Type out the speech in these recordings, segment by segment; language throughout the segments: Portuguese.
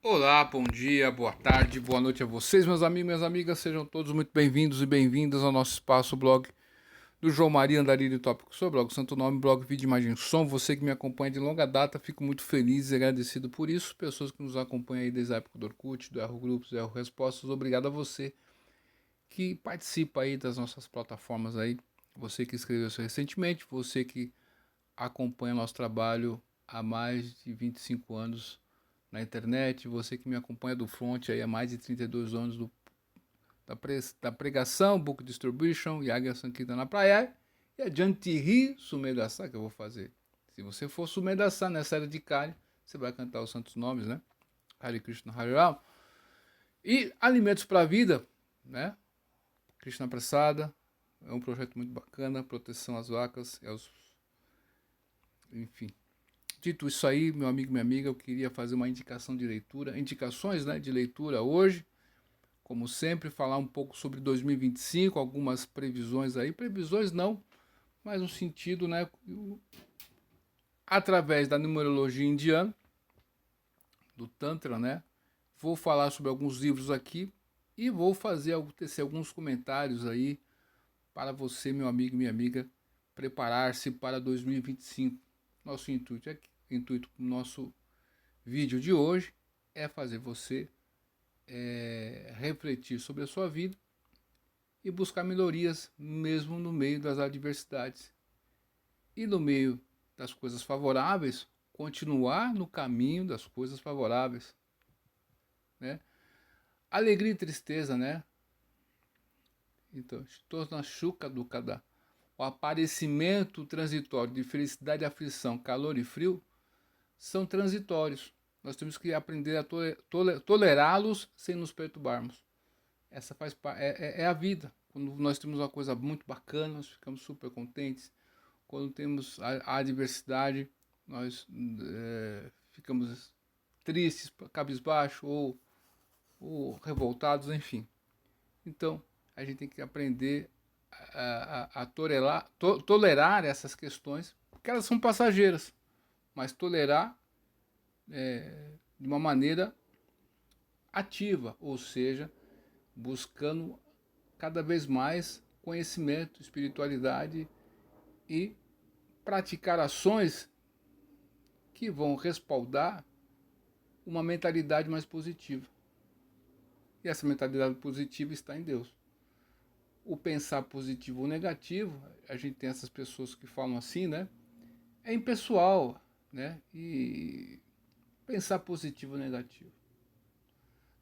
Olá, bom dia, boa tarde, boa noite a vocês, meus amigos e minhas amigas. Sejam todos muito bem-vindos e bem-vindas ao nosso espaço blog do João Maria Andarilho Tópico. Seu blog, Santo Nome, blog Vídeo Imagem Som. Você que me acompanha de longa data, fico muito feliz e agradecido por isso. Pessoas que nos acompanham aí desde a época do Orkut, do Erro Grupos, do Erro Respostas. Obrigado a você que participa aí das nossas plataformas aí. Você que inscreveu-se recentemente, você que acompanha nosso trabalho há mais de 25 anos na internet, você que me acompanha do front aí há mais de 32 anos da pregação, Book Distribution, Yaga Sankita na praia, e adiante ri Sumedaçá que eu vou fazer. Se você for Sumedaçá nessa era de Kali, você vai cantar os santos nomes, né? Hare Krishna Hare Ram. E Alimentos para a Vida, né? Krishna Prasada, é um projeto muito bacana, proteção às vacas e aos... enfim. Dito isso aí, meu amigo e minha amiga, eu queria fazer uma indicação de leitura, indicações, né, de leitura hoje, como sempre, falar um pouco sobre 2025, algumas previsões aí, previsões não, mas no sentido, né, através da numerologia indiana, do Tantra, né, vou falar sobre alguns livros aqui e vou tecer alguns comentários aí para você, meu amigo e minha amiga, preparar-se para 2025. Nosso intuito do nosso vídeo de hoje é fazer você refletir sobre a sua vida e buscar melhorias mesmo no meio das adversidades. E no meio das coisas favoráveis, continuar no caminho das coisas favoráveis. Né? Alegria e tristeza, né? Então, estou na chuca do cada. O aparecimento transitório de felicidade e aflição, calor e frio, são transitórios. Nós temos que aprender a tolerá-los sem nos perturbarmos. Essa é a vida. Quando nós temos uma coisa muito bacana, nós ficamos super contentes. Quando temos a adversidade, nós ficamos tristes, cabisbaixo ou revoltados, enfim. Então, a gente tem que aprender a tolerar essas questões, porque elas são passageiras, mas tolerar de uma maneira ativa, ou seja, buscando cada vez mais conhecimento, espiritualidade e praticar ações que vão respaldar uma mentalidade mais positiva. E essa mentalidade positiva está em Deus. O pensar positivo ou negativo, a gente tem essas pessoas que falam assim, né? É impessoal, né? E pensar positivo ou negativo.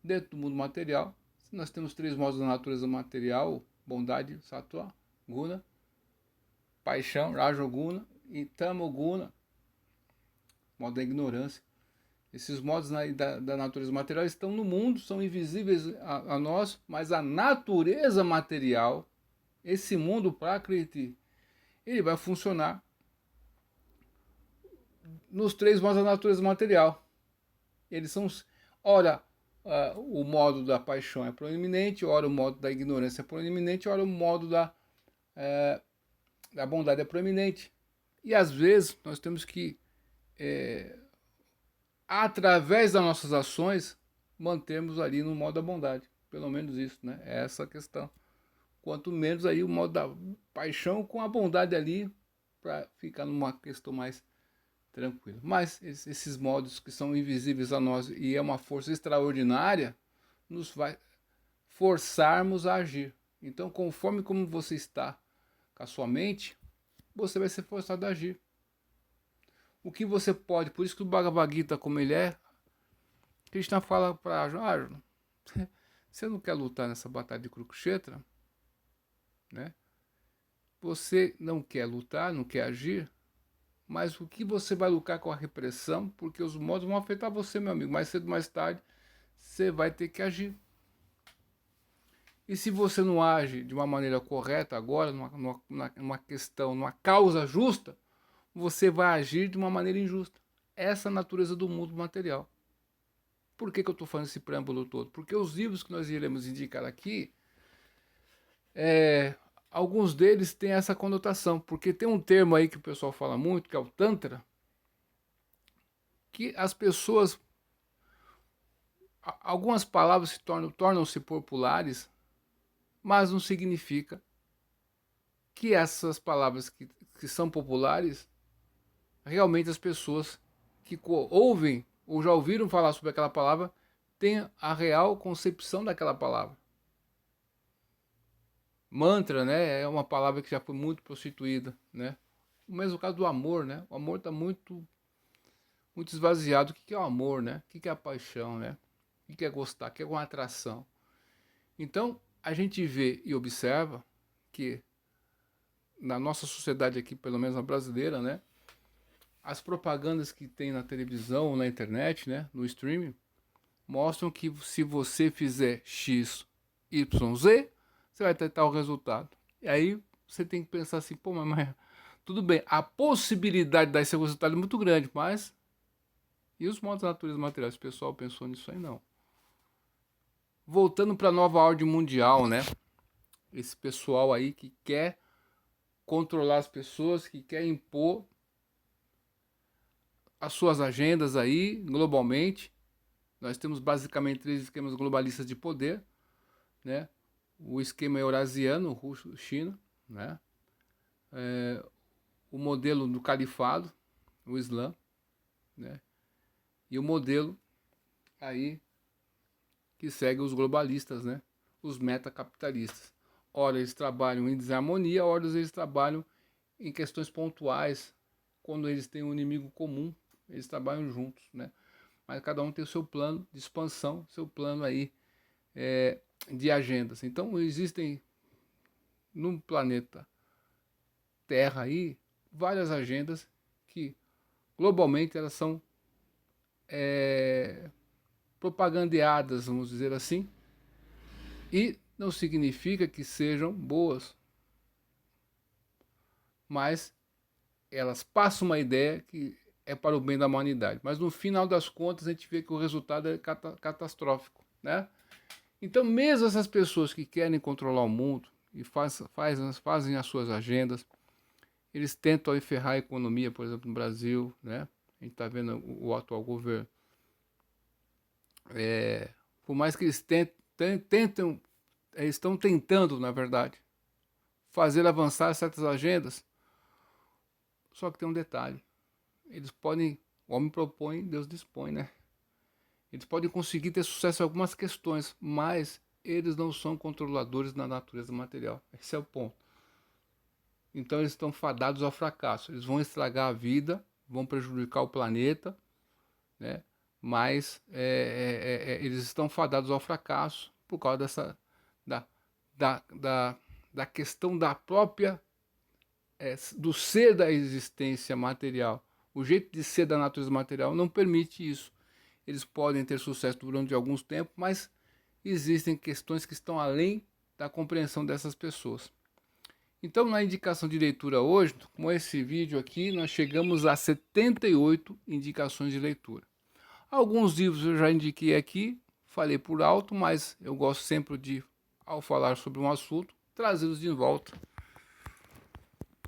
Dentro do mundo material, nós temos três modos da natureza material: bondade, sattva, guna, paixão, rajoguna, e tamoguna, modo da ignorância. Esses modos da natureza material estão no mundo, são invisíveis a nós, mas a natureza material, esse mundo Prakriti, ele vai funcionar nos três modos da natureza material. Eles são, ora, o modo da paixão é proeminente, ora o modo da ignorância é proeminente, ora o modo da bondade é proeminente. E às vezes nós temos que, através das nossas ações, mantermos ali no modo da bondade. Pelo menos isso, né? É essa a questão. Quanto menos aí o modo da paixão com a bondade ali, para ficar numa questão mais tranquila. Mas esses modos que são invisíveis a nós e é uma força extraordinária, nos vai forçarmos a agir. Então, conforme como você está com a sua mente, você vai ser forçado a agir. O que você pode, por isso que o Bhagavad Gita, como ele é, Krishna fala para Arjuna, você não quer lutar nessa batalha de Kurukshetra? Né? Você não quer lutar, não quer agir, mas o que você vai lutar com a repressão, porque os modos vão afetar você, meu amigo. Mais cedo ou mais tarde, você vai ter que agir. E se você não age de uma maneira correta agora, numa questão, numa causa justa, você vai agir de uma maneira injusta. Essa é a natureza do mundo material. Por que eu estou falando esse preâmbulo todo? Porque os livros que nós iremos indicar aqui, alguns deles têm essa conotação. Porque tem um termo aí que o pessoal fala muito, que é o Tantra, que as pessoas algumas palavras tornam-se populares, mas não significa que essas palavras que são populares, realmente as pessoas que ouvem ou já ouviram falar sobre aquela palavra têm a real concepção daquela palavra. Mantra, né, é uma palavra que já foi muito prostituída, né? O mesmo caso do amor, né? O amor está muito esvaziado. O que é o amor, né? O que é a paixão, né? O que é gostar? O que é uma atração? Então, a gente vê e observa que na nossa sociedade aqui, pelo menos na brasileira, né, as propagandas que tem na televisão, na internet, né, no streaming, mostram que se você fizer X, Y, Z, você vai ter tal resultado. E aí você tem que pensar assim, pô, mas tudo bem, a possibilidade de dar esse resultado é muito grande, mas e os modos da natureza materiais? O pessoal pensou nisso aí, não. Voltando para a nova ordem mundial, né? Esse pessoal aí que quer controlar as pessoas, que quer impor as suas agendas aí globalmente. Nós temos basicamente 3 esquemas globalistas de poder, né? O esquema eurasiano, Rússia, China, né? O modelo do califado, o Islã, né? E o modelo aí que segue os globalistas, né? Os metacapitalistas. Ora eles trabalham em desarmonia, ora eles trabalham em questões pontuais, quando eles têm um inimigo comum, eles trabalham juntos, né? Mas cada um tem o seu plano de expansão, seu plano aí de agendas. Então existem no planeta Terra aí várias agendas que globalmente elas são propagandeadas, vamos dizer assim, e não significa que sejam boas, mas elas passam uma ideia que é para o bem da humanidade. Mas no final das contas a gente vê que o resultado é catastrófico, né? Então mesmo essas pessoas que querem controlar o mundo e fazem as suas agendas, eles tentam ferrar a economia, por exemplo, no Brasil, né? A gente está vendo o atual governo. Por mais que eles tentam, eles estão tentando, na verdade, fazer avançar certas agendas, só que tem um detalhe. Eles podem, o homem propõe, Deus dispõe, né? Eles podem conseguir ter sucesso em algumas questões, mas eles não são controladores da natureza material. Esse é o ponto. Então eles estão fadados ao fracasso. Eles vão estragar a vida, vão prejudicar o planeta, né? Mas eles estão fadados ao fracasso por causa dessa da questão da própria do ser da existência material. O jeito de ser da natureza material não permite isso. Eles podem ter sucesso durante alguns tempos, mas existem questões que estão além da compreensão dessas pessoas. Então, na indicação de leitura hoje, com esse vídeo aqui, nós chegamos a 78 indicações de leitura. Alguns livros eu já indiquei aqui, falei por alto, mas eu gosto sempre de, ao falar sobre um assunto, trazê-los de volta.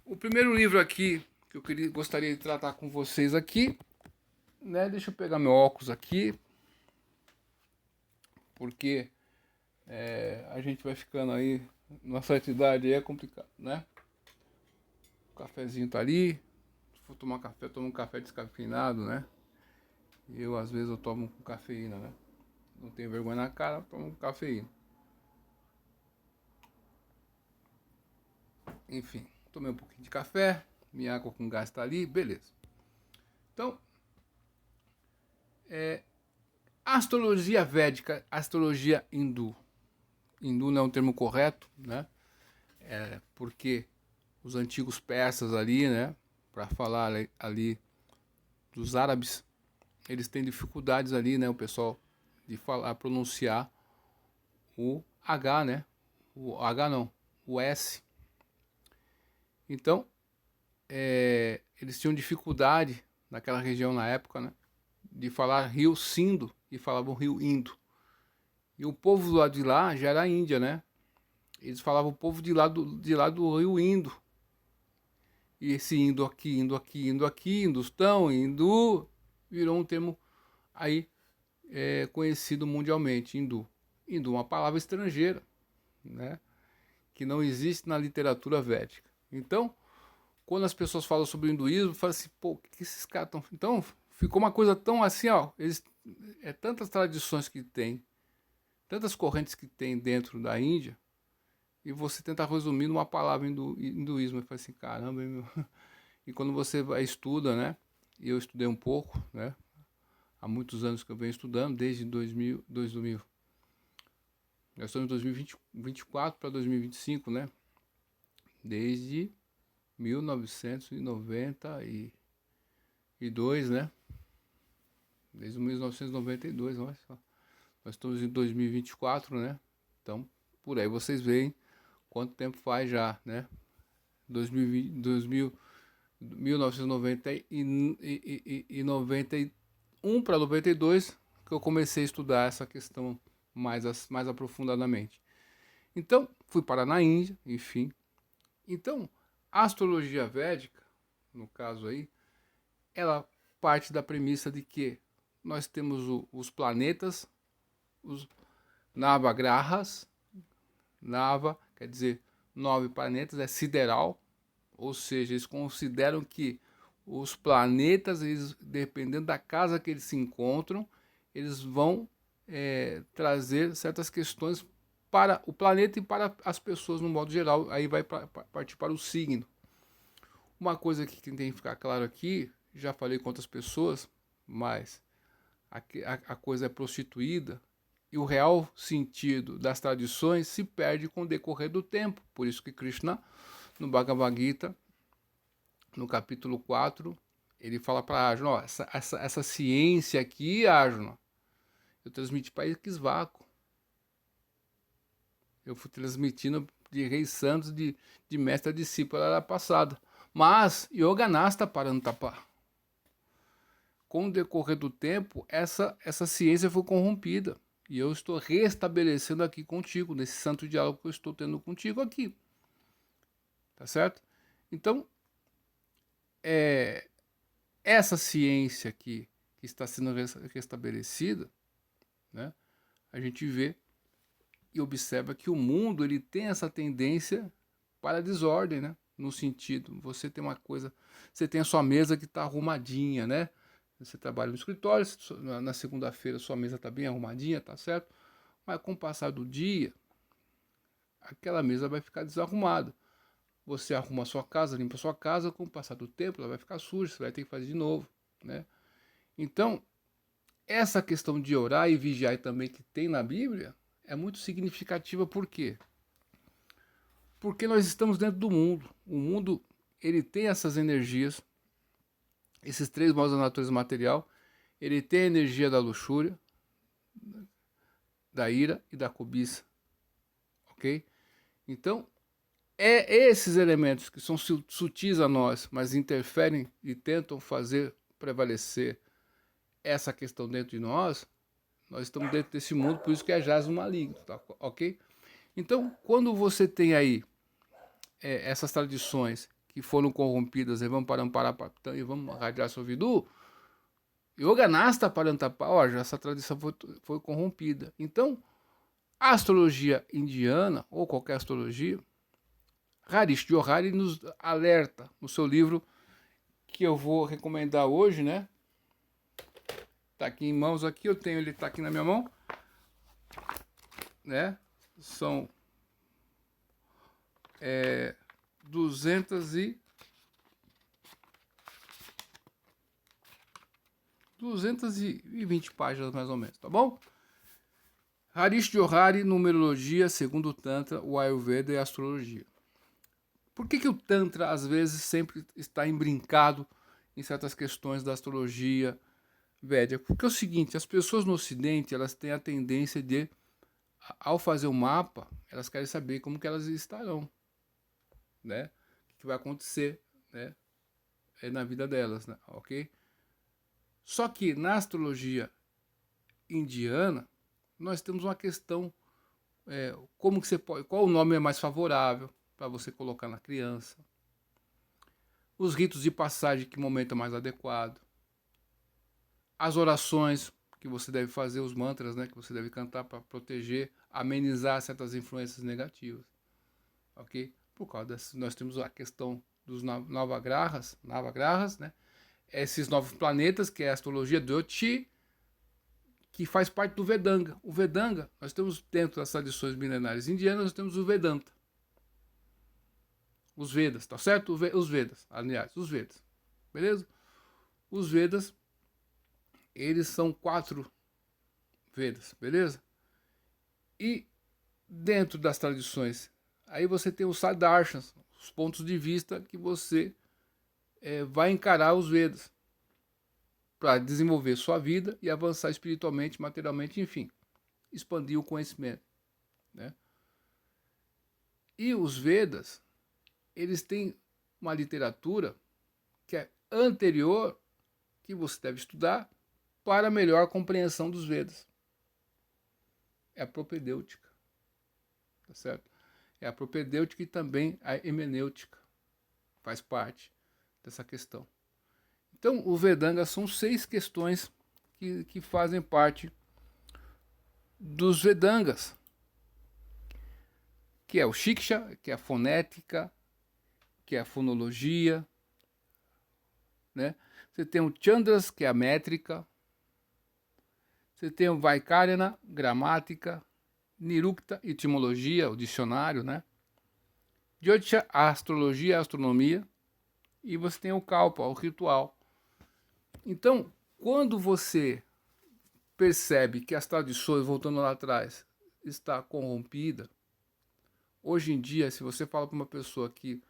O primeiro livro aqui que eu gostaria de tratar com vocês aqui, né? Deixa eu pegar meu óculos aqui, porque a gente vai ficando aí, na certa idade aí é complicado, né? O cafezinho tá ali, se for tomar café, eu tomo um café descafeinado, né? Eu às vezes eu tomo com cafeína, né? Não tenho vergonha na cara, tomo com cafeína. Enfim, tomei um pouquinho de café, minha água com gás tá ali, beleza. Então, astrologia védica, astrologia hindu. Hindu não é um termo correto, né? Porque os antigos persas ali, né? Para falar ali dos árabes, eles têm dificuldades ali, né? O pessoal de falar, pronunciar o H, né? O H não, o S. Então, eles tinham dificuldade naquela região na época, né? De falar rio Sindo e falavam rio Indo. E o povo do lado de lá já era Índia, né? Eles falavam o povo de lá do rio Indo. E esse indo aqui, indo aqui, indo aqui, hindustão, hindu, virou um termo aí conhecido mundialmente, hindu. Hindu é uma palavra estrangeira, né? Que não existe na literatura védica. Então, quando as pessoas falam sobre o hinduísmo, falam assim, pô, o que esses caras estão... Então, ficou uma coisa tão assim, ó, tantas tradições que tem, tantas correntes que tem dentro da Índia, e você tenta resumir numa palavra hinduísmo, e fala assim, caramba, hein, meu? E quando você estuda, né, e eu estudei um pouco, né, há muitos anos que eu venho estudando, desde 2000, nós estamos em 2024 para 2025, né, desde 1992, né, desde 1992, olha só. Nós estamos em 2024, né, então, por aí vocês veem quanto tempo faz já, né, 1991 para 92 que eu comecei a estudar essa questão mais aprofundadamente. Então, fui parar na Índia, enfim. Então, a astrologia védica, no caso aí, ela parte da premissa de que nós temos os planetas, os Navagrahas, Nava quer dizer 9 planetas, é sideral, ou seja, eles consideram que os planetas, eles, dependendo da casa que eles se encontram, eles vão trazer certas questões para o planeta e para as pessoas no modo geral. Aí vai partir para o signo. Uma coisa que tem que ficar claro aqui, já falei com outras pessoas, mas a coisa é prostituída e o real sentido das tradições se perde com o decorrer do tempo. Por isso que Krishna, no Bhagavad Gita, no capítulo 4, ele fala para Arjuna, ó, essa ciência aqui, Arjuna, eu transmiti para Ikshvaku. Eu fui transmitindo de reis santos, de mestre a discípulo era passada. Mas Yoganasta Parantapa. Com o decorrer do tempo, essa ciência foi corrompida. E eu estou restabelecendo aqui contigo, nesse santo diálogo que eu estou tendo contigo aqui. Tá certo? Então, essa ciência aqui, que está sendo restabelecida, né, a gente vê e observa que o mundo ele tem essa tendência para a desordem, né? No sentido, você tem uma coisa, você tem a sua mesa que está arrumadinha, né? Você trabalha no escritório, na segunda-feira sua mesa está bem arrumadinha, tá certo? Mas com o passar do dia, aquela mesa vai ficar desarrumada. Você arruma a sua casa, limpa a sua casa, com o passar do tempo ela vai ficar suja, você vai ter que fazer de novo, né? Então, essa questão de orar e vigiar também que tem na Bíblia é muito significativa, por quê? Porque nós estamos dentro do mundo. O mundo, ele tem essas energias, esses 3 modos da natureza material. Ele tem a energia da luxúria, da ira e da cobiça. Ok? Então, esses elementos que são sutis a nós, mas interferem e tentam fazer prevalecer essa questão dentro de nós, nós estamos dentro desse mundo, por isso que é jaz maligno, tá? Ok? Então, quando você tem aí essas tradições que foram corrompidas, e vamos parar e vamos radiar Sovidu, Yoganasta Parantapa, ó, essa tradição foi corrompida. Então, a astrologia indiana, ou qualquer astrologia, Harish Johari nos alerta no seu livro, que eu vou recomendar hoje, né? Tá aqui em mãos, aqui eu tenho, ele tá aqui na minha mão, né? São 220 páginas mais ou menos, tá bom? Harish Johari, numerologia, segundo o Tantra, o Ayurveda e a astrologia. Por que o Tantra às vezes sempre está embrincado em certas questões da astrologia védica? Porque é o seguinte, as pessoas no Ocidente, elas têm a tendência de, ao fazer o mapa, elas querem saber como que elas estarão, né? O que vai acontecer, né? Na vida delas, né? Ok? Só que na astrologia indiana, nós temos uma questão, como que você pode, qual o nome é mais favorável para você colocar na criança, os ritos de passagem, que momento é mais adequado, as orações, que você deve fazer, os mantras, né, que você deve cantar para proteger, amenizar certas influências negativas, ok? Por causa dessa, nós temos a questão dos navagrahas, né? Esses novos planetas, que é a astrologia do Jyoti, que faz parte do Vedanga. O Vedanga, nós temos dentro das tradições milenares indianas, nós temos o Vedanta. Os Vedas, tá certo? Os Vedas, aliás, os Vedas. Beleza? Os Vedas, eles são 4 Vedas, beleza? E dentro das tradições, aí você tem os Sadarshans, os pontos de vista que você vai encarar os Vedas para desenvolver sua vida e avançar espiritualmente, materialmente, enfim, expandir o conhecimento, né? E os Vedas, eles têm uma literatura que é anterior, que você deve estudar para melhor compreensão dos Vedas. É a propedêutica, tá certo? É a propedêutica e também a hemenêutica faz parte dessa questão. Então, o Vedanga são 6 questões que fazem parte dos Vedangas, que é o Shiksha, que é a fonética, que é a fonologia, né? Você tem o Chandras, que é a métrica. Você tem o Vaikarana, gramática. Nirukta, etimologia, o dicionário, né? Jyotisha, a astrologia, a astronomia. E você tem o Kalpa, o ritual. Então, quando você percebe que as tradições, voltando lá atrás, está corrompida, hoje em dia, se você fala para uma pessoa que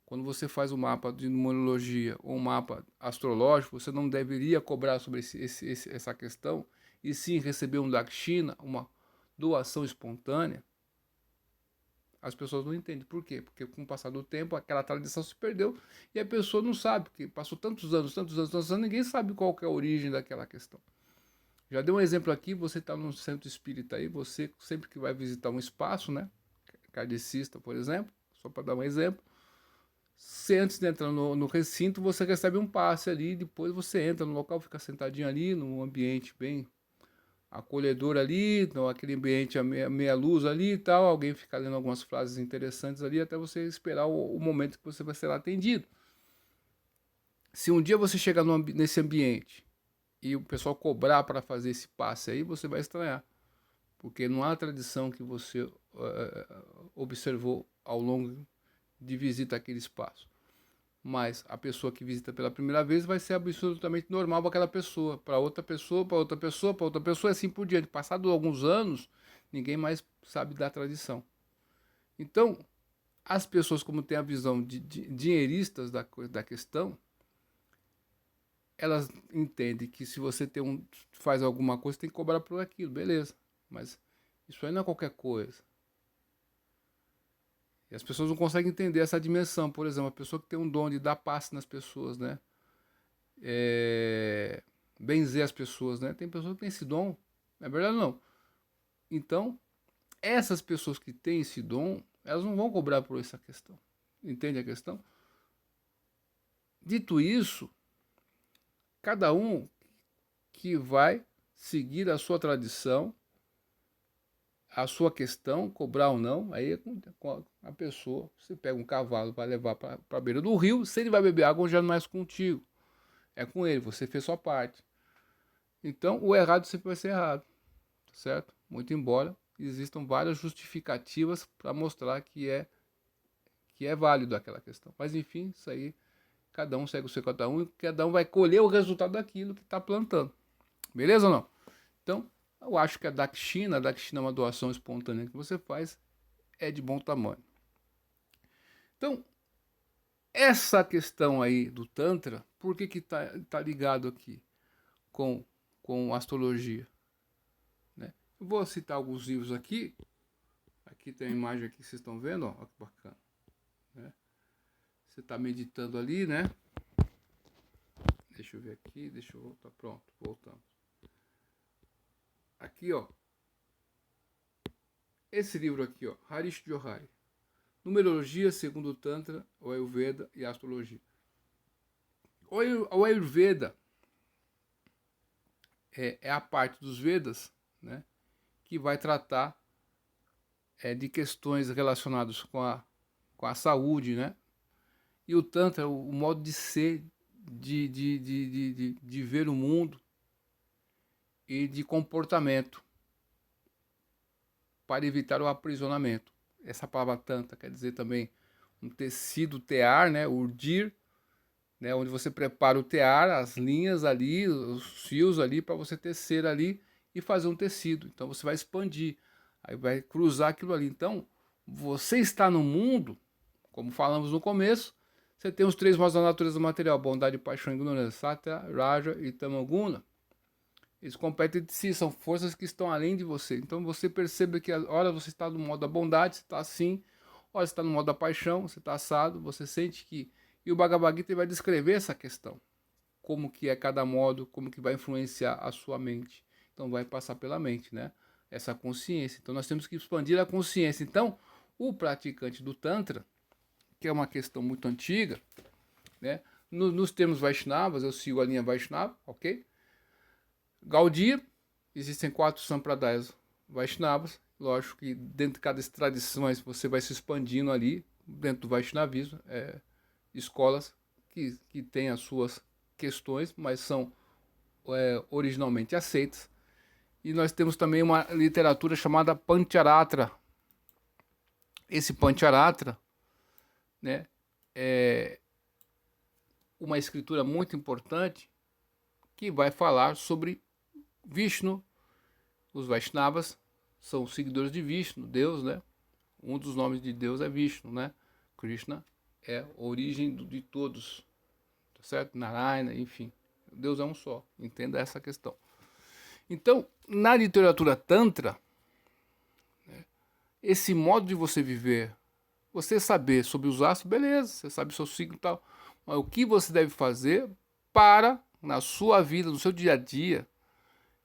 quando você faz um mapa de numerologia ou um mapa astrológico, você não deveria cobrar sobre essa questão, e sim receber um dakshina, uma doação espontânea, as pessoas não entendem. Por quê? Porque com o passar do tempo, aquela tradição se perdeu e a pessoa não sabe, porque passou tantos anos, ninguém sabe qual que é a origem daquela questão. Já dei um exemplo aqui, você está num centro espírita aí, você sempre que vai visitar um espaço, né, kardecista, por exemplo, só para dar um exemplo, você antes de entrar no recinto, você recebe um passe ali, depois você entra no local, fica sentadinho ali, num ambiente bem acolhedor ali, então aquele ambiente a meia luz ali e tal, alguém fica lendo algumas frases interessantes ali, até você esperar o momento que você vai ser atendido. Se um dia você chegar nesse ambiente e o pessoal cobrar para fazer esse passe aí, você vai estranhar, porque não há tradição que você observou ao longo de visita àquele espaço. Mas a pessoa que visita pela primeira vez vai ser absolutamente normal para aquela pessoa, para outra pessoa, para outra pessoa, para outra pessoa, e assim por diante. Passados alguns anos, ninguém mais sabe da tradição. Então, as pessoas, como têm a visão de dinheiristas da questão, elas entendem que se você faz alguma coisa, tem que cobrar por aquilo, beleza. Mas isso aí não é qualquer coisa. E as pessoas não conseguem entender essa dimensão. Por exemplo, a pessoa que tem um dom de dar passe nas pessoas, né? Benzer as pessoas, né? Tem pessoas que têm esse dom. Não é verdade, não. Então, essas pessoas que têm esse dom, elas não vão cobrar por essa questão. Entende a questão? Dito isso, cada um que vai seguir a sua tradição, a sua questão, cobrar ou não, aí é com a pessoa. Você pega um cavalo para levar para a beira do rio, se ele vai beber água, já não é contigo. É com ele, você fez sua parte. Então, o errado sempre vai ser errado, certo? Muito embora existam várias justificativas para mostrar que é válido aquela questão. Mas, enfim, isso aí, cada um segue o seu cada um e cada um vai colher o resultado daquilo que está plantando. Beleza ou não? Então, eu acho que a Dakshina é uma doação espontânea que você faz, é de bom tamanho. Então, essa questão aí do Tantra, por que tá ligado aqui com astrologia? Né? Eu vou citar alguns livros aqui. Aqui tem a imagem aqui que vocês estão vendo, ó, que bacana. Né? Você está meditando ali, né? Deixa eu ver aqui, deixa eu voltar. Pronto, voltamos. Aqui, ó. Esse livro aqui, ó, Harish Johari. Numerologia segundo o Tantra, o Ayurveda e a Astrologia. O Ayurveda é a parte dos Vedas, né, que vai tratar de questões relacionadas com a saúde, né? E o Tantra, o modo de ser, de ver o mundo e de comportamento para evitar o aprisionamento. Essa palavra Tantra quer dizer também um tecido tear, né? Urdir, né? Onde você prepara o tear, as linhas ali, os fios ali, para você tecer ali e fazer um tecido. Então você vai expandir, aí vai cruzar aquilo ali. Então, você está no mundo, como falamos no começo, você tem os 3 modos da natureza material: bondade, paixão e ignorância, Satya, Raja e Tamaguna. Eles competem de si, são forças que estão além de você. Então você percebe que, hora você está no modo da bondade, você está assim, hora você está no modo da paixão, você está assado, você sente que... E o Bhagavad Gita vai descrever essa questão. Como que é cada modo, como que vai influenciar a sua mente. Então vai passar pela mente, né? Essa consciência. Então nós temos que expandir a consciência. Então, o praticante do Tantra, que é uma questão muito antiga, né? Nos termos Vaishnavas, eu sigo a linha Vaishnava, ok? Gaudiya, existem 4 Sampradayas Vaishnavas, lógico que dentro de cada tradições você vai se expandindo ali, dentro do Vaishnavismo, escolas que têm as suas questões, mas são originalmente aceitas. E nós temos também uma literatura chamada Pancharatra. Esse Pancharatra, né, é uma escritura muito importante que vai falar sobre Vishnu. Os Vaishnavas são seguidores de Vishnu, Deus, né? Um dos nomes de Deus é Vishnu, né? Krishna é a origem de todos, tá certo? Narayana, enfim. Deus é um só, entenda essa questão. Então, na literatura Tantra, né, esse modo de você viver, você saber sobre os astros, beleza, você sabe o seu signo e tal, mas o que você deve fazer para, na sua vida, no seu dia a dia,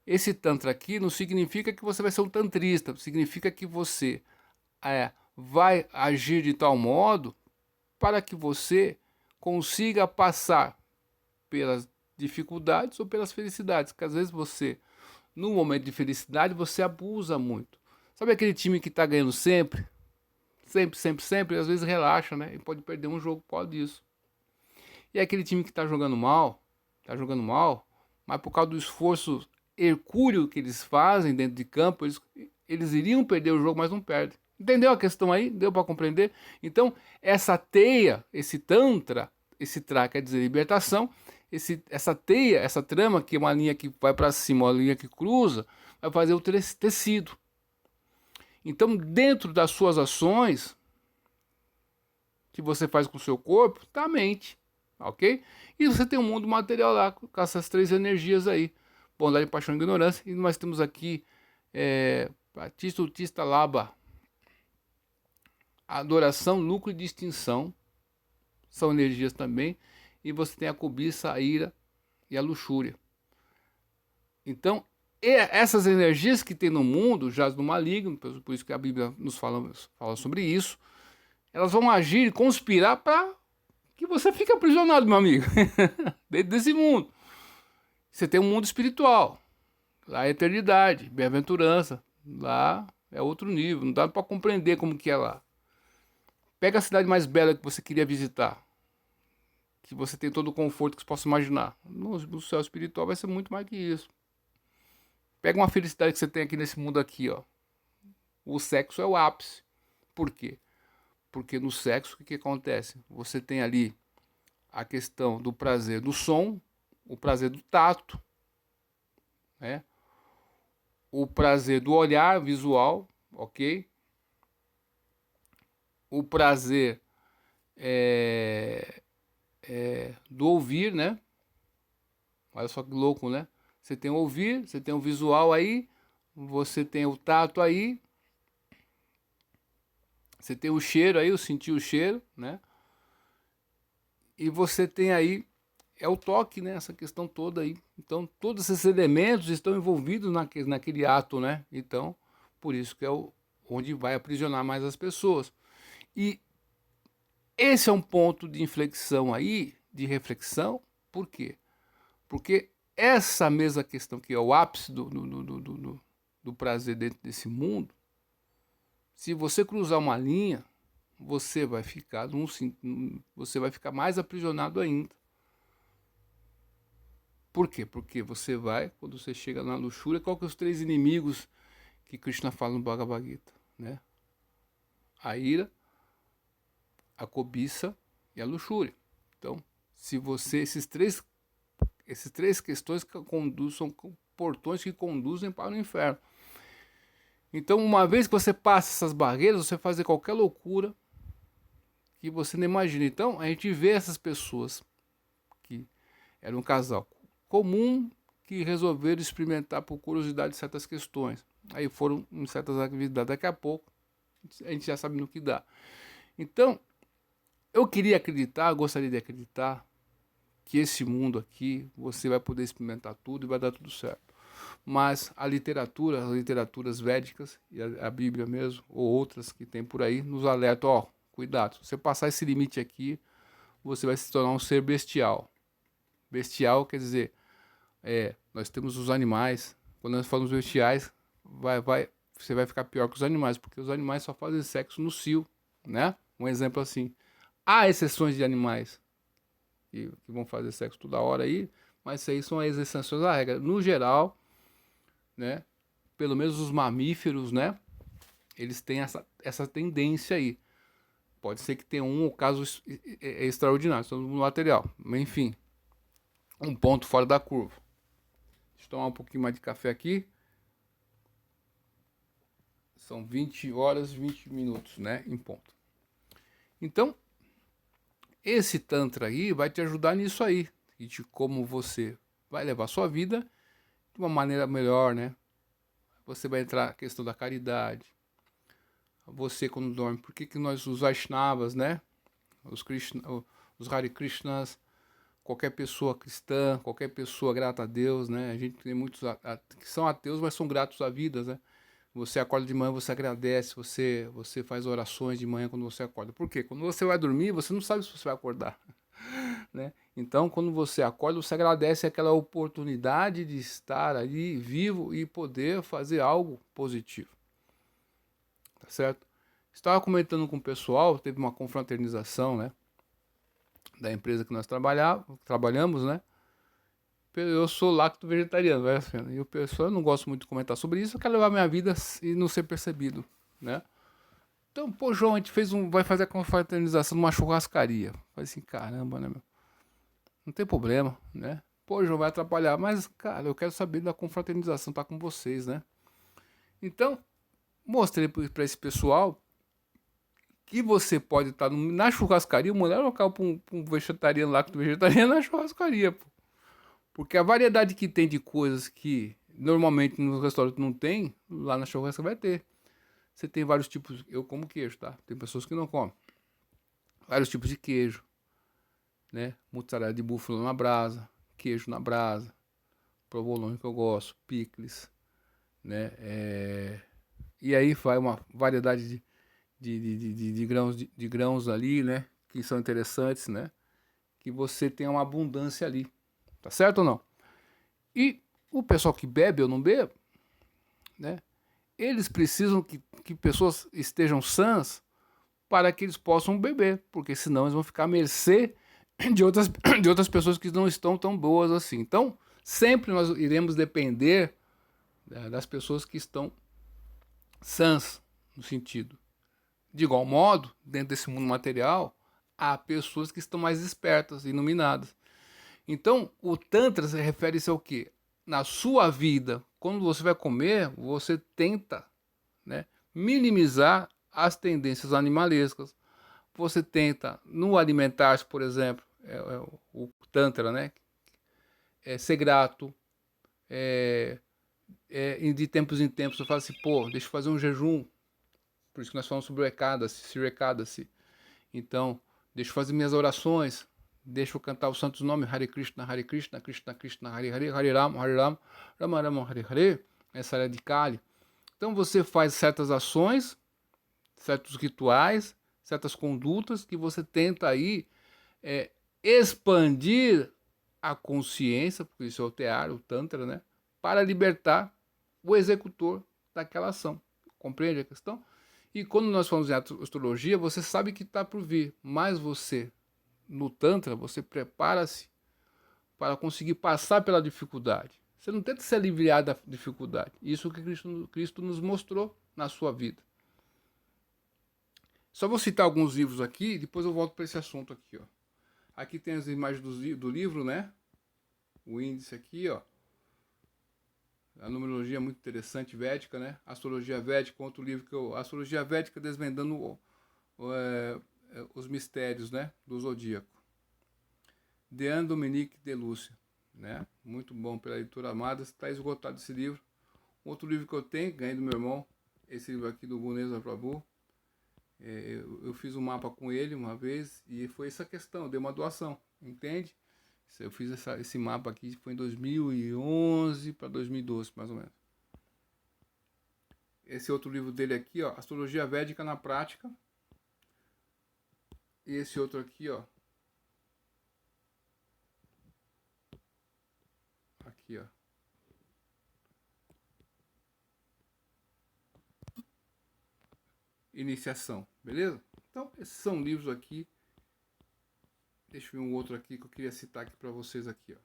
esse Tantra aqui não significa que você vai ser um tantrista, significa que você vai agir de tal modo para que você consiga passar pelas dificuldades ou pelas felicidades, porque às vezes você, no momento de felicidade, você abusa muito. Sabe aquele time que está ganhando sempre? Sempre, sempre, sempre, às vezes relaxa, né? E pode perder um jogo por causa disso. E aquele time que está jogando mal, mas por causa do esforço hercúleo que eles fazem dentro de campo, eles iriam perder o jogo, mas não perdem. Entendeu a questão aí? Deu para compreender? Então, essa teia, esse tantra, esse tra quer dizer libertação, essa teia, essa trama, que é uma linha que vai para cima, uma linha que cruza, vai fazer o tecido. Então, dentro das suas ações que você faz com o seu corpo, está a mente, ok? E você tem um mundo material lá, com essas 3 energias aí: bondade, paixão e ignorância. E nós temos aqui Pratishta, Utista, Labha, adoração, lucro e distinção, são energias também. E você tem a cobiça, a ira e a luxúria. Então, essas energias que tem no mundo, jaz no maligno, por isso que a Bíblia nos fala sobre isso, elas vão agir e conspirar para que você fique aprisionado, meu amigo, dentro desse mundo. Você tem um mundo espiritual, lá é eternidade, bem-aventurança, lá é outro nível, não dá para compreender como que é lá. Pega a cidade mais bela que você queria visitar, que você tem todo o conforto que você possa imaginar. No céu espiritual vai ser muito mais que isso. Pega uma felicidade que você tem aqui nesse mundo aqui, ó. O sexo é o ápice. Por quê? Porque no sexo, o que acontece? Você tem ali a questão do prazer do som, o prazer do tato, né? O prazer do olhar visual, ok? O prazer do ouvir, né? Olha só que louco, né? Você tem o ouvir, você tem o visual aí, você tem o tato aí, você tem o cheiro aí, o sentir o cheiro, né? E você tem aí o toque, né? Essa questão toda aí. Então, todos esses elementos estão envolvidos naquele ato, né? Então, por isso que é onde vai aprisionar mais as pessoas. E esse é um ponto de inflexão aí, de reflexão. Por quê? Porque essa mesma questão que é o ápice do prazer dentro desse mundo, se você cruzar uma linha, você vai ficar você vai ficar mais aprisionado ainda. Por quê? Porque você vai, quando você chega na luxúria, qual que são os 3 inimigos que Krishna fala no Bhagavad Gita, né? A ira, a cobiça e a luxúria. Então, se você esses três questões que são portões que conduzem para o inferno. Então, uma vez que você passa essas barreiras, você faz qualquer loucura que você não imagina. Então, a gente vê essas pessoas que eram um casal comum que resolveram experimentar por curiosidade certas questões. Aí foram em certas atividades. Daqui a pouco, a gente já sabe no que dá. Então, eu gostaria de acreditar que esse mundo aqui, você vai poder experimentar tudo e vai dar tudo certo. Mas as literaturas védicas, e a Bíblia mesmo, ou outras que tem por aí, nos alertam, cuidado, se você passar esse limite aqui, você vai se tornar um ser bestial. Bestial quer dizer, nós temos os animais, quando nós falamos bestiais, você vai ficar pior que os animais, porque os animais só fazem sexo no cio, né? Um exemplo assim. Há exceções de animais que vão fazer sexo toda hora aí, mas isso aí são as exceções da regra. No geral, né? Pelo menos os mamíferos, né? Eles têm essa tendência aí. Pode ser que tenha um caso extraordinário, estamos no material. Mas enfim, um ponto fora da curva. Deixa eu tomar um pouquinho mais de café aqui. São 20 horas e 20 minutos, né? Em ponto. Então, esse Tantra aí vai te ajudar nisso aí. E de como você vai levar a sua vida de uma maneira melhor, né? Você vai entrar na questão da caridade. Você quando dorme, por que nós, os Vaishnavas, né? Os Hare Krishnas, qualquer pessoa cristã, qualquer pessoa grata a Deus, né? A gente tem muitos que são ateus, mas são gratos à vida, né? Você acorda de manhã, você agradece, você faz orações de manhã quando você acorda. Por quê? Quando você vai dormir, você não sabe se você vai acordar, né? Então, quando você acorda, você agradece aquela oportunidade de estar ali vivo e poder fazer algo positivo. Tá certo? Estava comentando com o pessoal, teve uma confraternização, né? Da empresa que nós trabalhamos, né? Eu sou lacto vegetariano, né? E o pessoal, eu não gosto muito de comentar sobre isso, eu quero levar minha vida e não ser percebido, né? Então, pô, João, a gente vai fazer a confraternização numa churrascaria. Falei assim, caramba, né, meu? Não tem problema, né? Pô, João, vai atrapalhar, mas, cara, eu quero saber da confraternização, tá com vocês, né? Então, mostrei para esse pessoal que você pode estar na churrascaria, o melhor local para um vegetariano, lacto vegetariano, é na churrascaria, pô. Porque a variedade que tem de coisas que normalmente no restaurante não tem, lá na churrasca vai ter. Você tem vários tipos, eu como queijo, tá? Tem pessoas que não comem. Vários tipos de queijo, né? Mussarela de búfalo na brasa, queijo na brasa, provolone que eu gosto, picles, né? E aí vai uma variedade de grãos ali, né? Que são interessantes, né? Que você tem uma abundância ali. Tá certo ou não? E o pessoal que bebe ou não bebe, né? Eles precisam que pessoas estejam sãs para que eles possam beber, porque senão eles vão ficar à mercê de outras pessoas que não estão tão boas assim. Então, sempre nós iremos depender, né, das pessoas que estão sãs, no sentido. De igual modo, dentro desse mundo material, há pessoas que estão mais espertas, iluminadas. Então, o Tantra se refere-se ao quê? Na sua vida, quando você vai comer, você tenta, né, minimizar as tendências animalescas. Você tenta, no alimentar-se, por exemplo, o Tantra, né, ser grato. De tempos em tempos eu falo assim, pô, deixa eu fazer um jejum. Por isso que nós falamos sobre o Ekadasi. Então, deixa eu fazer minhas orações. Deixa eu cantar os santos nomes, Hare Krishna, Krishna Krishna, Hare Hare, Hare Rama, Rama Rama, Hare Hare, essa era de Kali. Então você faz certas ações, certos rituais, certas condutas que você tenta aí expandir a consciência, porque isso é o tear, o tantra, né? Para libertar o executor daquela ação. Compreende a questão? E quando nós falamos em astrologia, você sabe que está por vir, mas você, no tantra, você prepara-se para conseguir passar pela dificuldade. Você não tenta se aliviar da dificuldade. Isso que Cristo nos mostrou na sua vida. Só vou citar alguns livros aqui, depois eu volto para esse assunto aqui, ó. Aqui tem as imagens do livro, né? O índice aqui, ó. A numerologia é muito interessante, védica, né? Astrologia védica, outro livro que eu... Astrologia védica desvendando os mistérios, né? Do zodíaco. Deanne Dominique de Lúcia, né? Muito bom, pela editora Amada. Está esgotado esse livro. Outro livro que eu tenho, ganhei do meu irmão, esse livro aqui do Gunesa Prabhu. Eu fiz um mapa com ele uma vez e foi essa questão, dei uma doação, entende? Eu fiz esse mapa aqui, foi em 2011 para 2012, mais ou menos. Esse outro livro dele aqui, ó, Astrologia Védica na Prática. E esse outro aqui, ó. Aqui, ó. Iniciação, beleza? Então, esses são livros aqui. Deixa eu ver um outro aqui que eu queria citar aqui para vocês aqui, ó.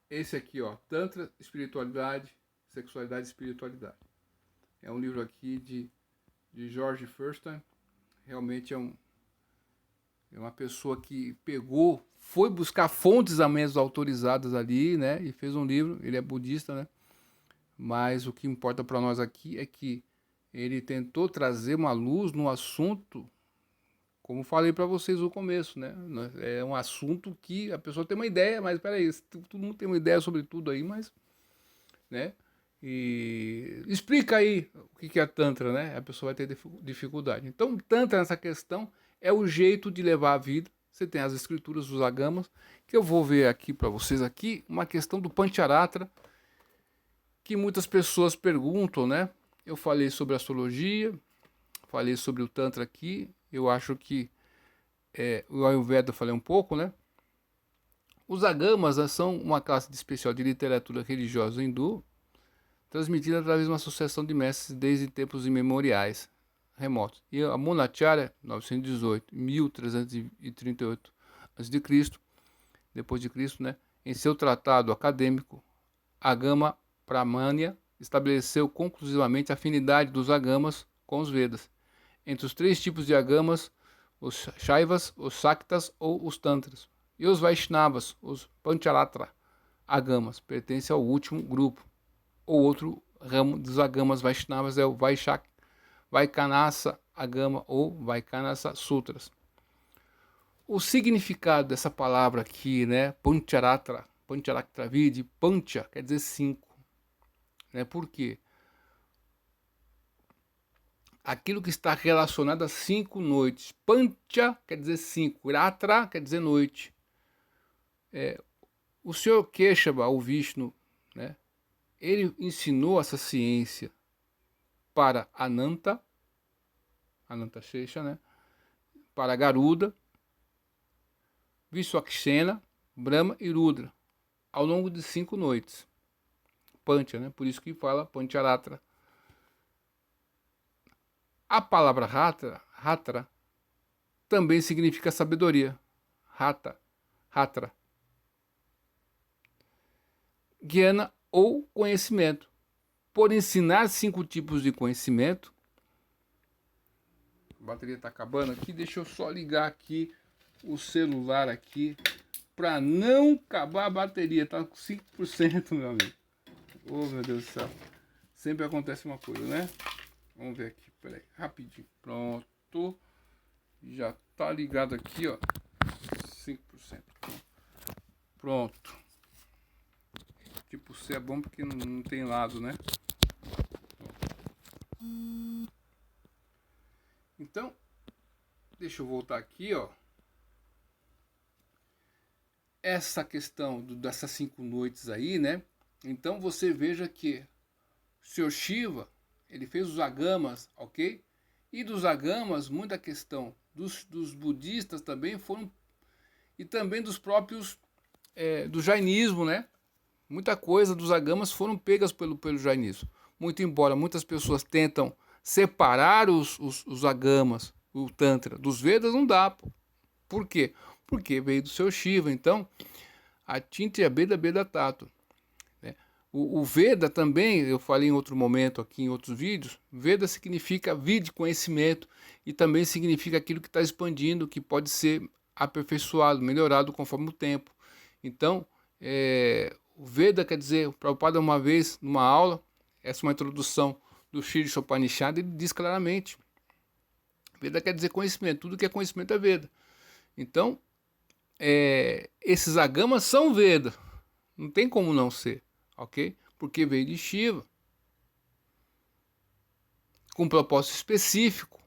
Esse aqui, ó, Tantra, Espiritualidade, Sexualidade e Espiritualidade. É um livro aqui de George Furstein. Realmente é uma pessoa que pegou, foi buscar fontes a menos autorizadas ali, né? E fez um livro. Ele é budista, né? Mas o que importa para nós aqui é que ele tentou trazer uma luz no assunto, como falei para vocês no começo, né? É um assunto que a pessoa tem uma ideia, mas peraí, todo mundo tem uma ideia sobre tudo aí, mas, né? E explica aí o que é Tantra, né? A pessoa vai ter dificuldade. Então, Tantra nessa questão é o jeito de levar a vida. Você tem as escrituras dos agamas, que eu vou ver aqui para vocês aqui, uma questão do Pancharatra, que muitas pessoas perguntam, né? Eu falei sobre astrologia, falei sobre o Tantra aqui, eu acho que o Ayurveda eu falei um pouco, né? Os agamas são uma classe especial de literatura religiosa hindu, transmitida através de uma sucessão de mestres desde tempos imemoriais, remotos. E a Monacharya, 918, 1338 a.C., depois de Cristo, né? Em seu tratado acadêmico, Agama Pramanya, estabeleceu conclusivamente a afinidade dos agamas com os Vedas. Entre os três tipos de agamas, os Shaivas, os Saktas ou os Tantras. E os Vaishnavas, os Pancharatra agamas, pertencem ao último grupo. O outro ramo dos agamas Vaishnavas é o Vaikanasa Agama ou Vaikanasa Sutras. O significado dessa palavra aqui, né, Pancharatra, Pancharatra Vidi, Pancha quer dizer 5. Né? Por quê? Aquilo que está relacionado a 5 noites. Pancha quer dizer 5, Ratra quer dizer noite. O Senhor Keshava, o Vishnu, né, ele ensinou essa ciência para Ananta Shesha, né, para Garuda, Vishwaksena, Brahma e Rudra, ao longo de 5 noites. Pancha, né, por isso que fala Pancharatra. A palavra Ratra também significa sabedoria. Ratra. Gyana ou conhecimento. Por ensinar 5 tipos de conhecimento. A bateria está acabando aqui. Deixa eu só ligar aqui o celular aqui para não acabar a bateria. Tá com 5%, meu amigo. Oh, meu Deus do céu. Sempre acontece uma coisa, né? Vamos ver aqui, peraí, rapidinho. Pronto. Já tá ligado aqui, ó. 5%. Pronto. Tipo C é bom porque não tem lado, né? Então, deixa eu voltar aqui, ó. Essa questão dessas 5 noites aí, né? Então você veja que o Sr. Shiva, ele fez os agamas, ok? E dos agamas, muita questão dos budistas também foram, e também dos próprios, do jainismo, né? Muita coisa dos agamas foram pegas pelo jainismo. Muito embora muitas pessoas tentam separar os agamas, o tantra, dos Vedas, não dá, pô. Por quê? Porque veio do seu Shiva. Então, a Tinta e a Beda, Beda Tato. Né? O Veda também, eu falei em outro momento aqui, em outros vídeos, Veda significa vida, conhecimento, e também significa aquilo que está expandindo, que pode ser aperfeiçoado, melhorado conforme o tempo. Então, o Veda quer dizer, o Prabhupada uma vez, numa aula, essa é uma introdução do Shri Upanishad, ele diz claramente, Veda quer dizer conhecimento, tudo que é conhecimento é Veda. Então, esses agamas são Veda, não tem como não ser, ok? Porque veio de Shiva, com um propósito específico,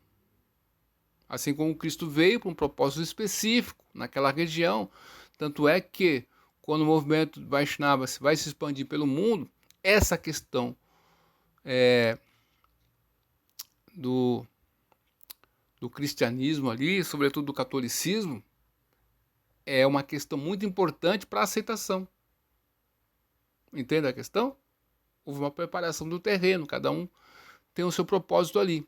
assim como Cristo veio para um propósito específico naquela região. Tanto é que, quando o movimento Vaishnava vai se expandir pelo mundo, essa questão do cristianismo ali, sobretudo do catolicismo, é uma questão muito importante para a aceitação. Entende a questão? Houve uma preparação do terreno, cada um tem o seu propósito ali.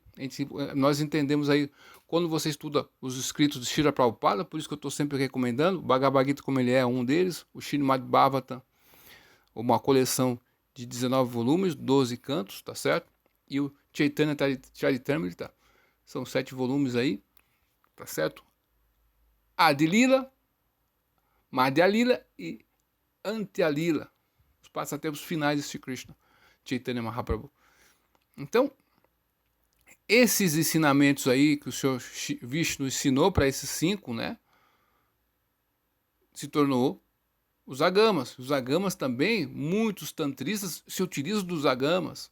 Nós entendemos aí, quando você estuda os escritos de Srila Prabhupada, por isso que eu estou sempre recomendando, o Bhagavad Gita, como ele é um deles, o Srimad Bhagavatam, uma coleção de 19 volumes, 12 cantos, tá certo? E o Chaitanya Charitamrita, são 7 volumes aí, tá certo? Adilila, Madhya Lila e Antya Lila, os passatempos finais de Sri Krishna, Chaitanya Mahaprabhu. Então, esses ensinamentos aí que o Senhor Vishnu ensinou para esses 5, né, se tornou os agamas. Os agamas também, muitos tantristas se utilizam dos agamas.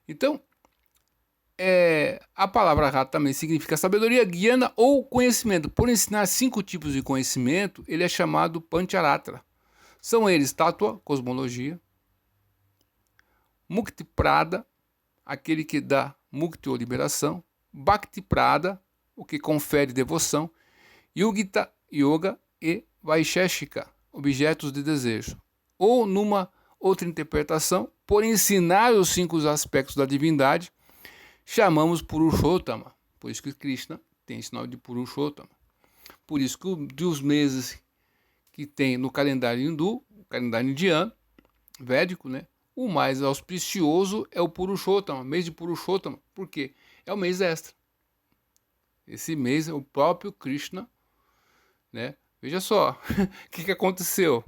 Então, a palavra rata também significa sabedoria, guiana ou conhecimento. Por ensinar 5 tipos de conhecimento, ele é chamado Pancharatra. São eles Tattva, cosmologia, Mukti Prada, aquele que dá Mukti ou liberação, Bhakti Prada, o que confere devoção, Yogita, Yoga e Vaisheshika, objetos de desejo. Ou numa outra interpretação, por ensinar os 5 aspectos da divindade, chamamos Purushottama. Por isso que Krishna tem esse nome de Purushottama. Por isso que dos meses que tem no calendário hindu, o calendário indiano, védico, né? O mais auspicioso é o Purushottama, mês de Purushottama. Por quê? É o mês extra. Esse mês é o próprio Krishna, né? Veja só, o que aconteceu?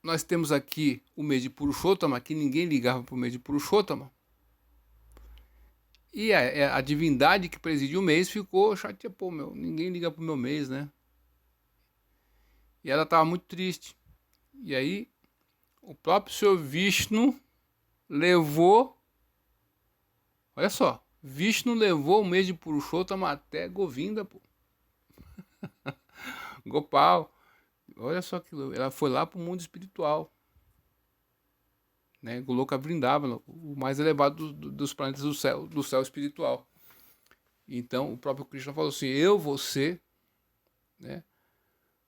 Nós temos aqui o mês de Purushottama, que ninguém ligava para o mês de Purushottama. E a divindade que presidiu o mês ficou chateada, pô, ninguém liga para o meu mês, né? E ela estava muito triste. E aí, o próprio Senhor Vishnu levou, olha só, Vishnu levou o mês de Purushottama até Govinda, pô. Gopal, olha só que ela foi lá para o mundo espiritual, né? Goloka Vrindavana, o mais elevado dos planetas do céu espiritual. Então, o próprio Krishna falou assim: eu vou ser, né,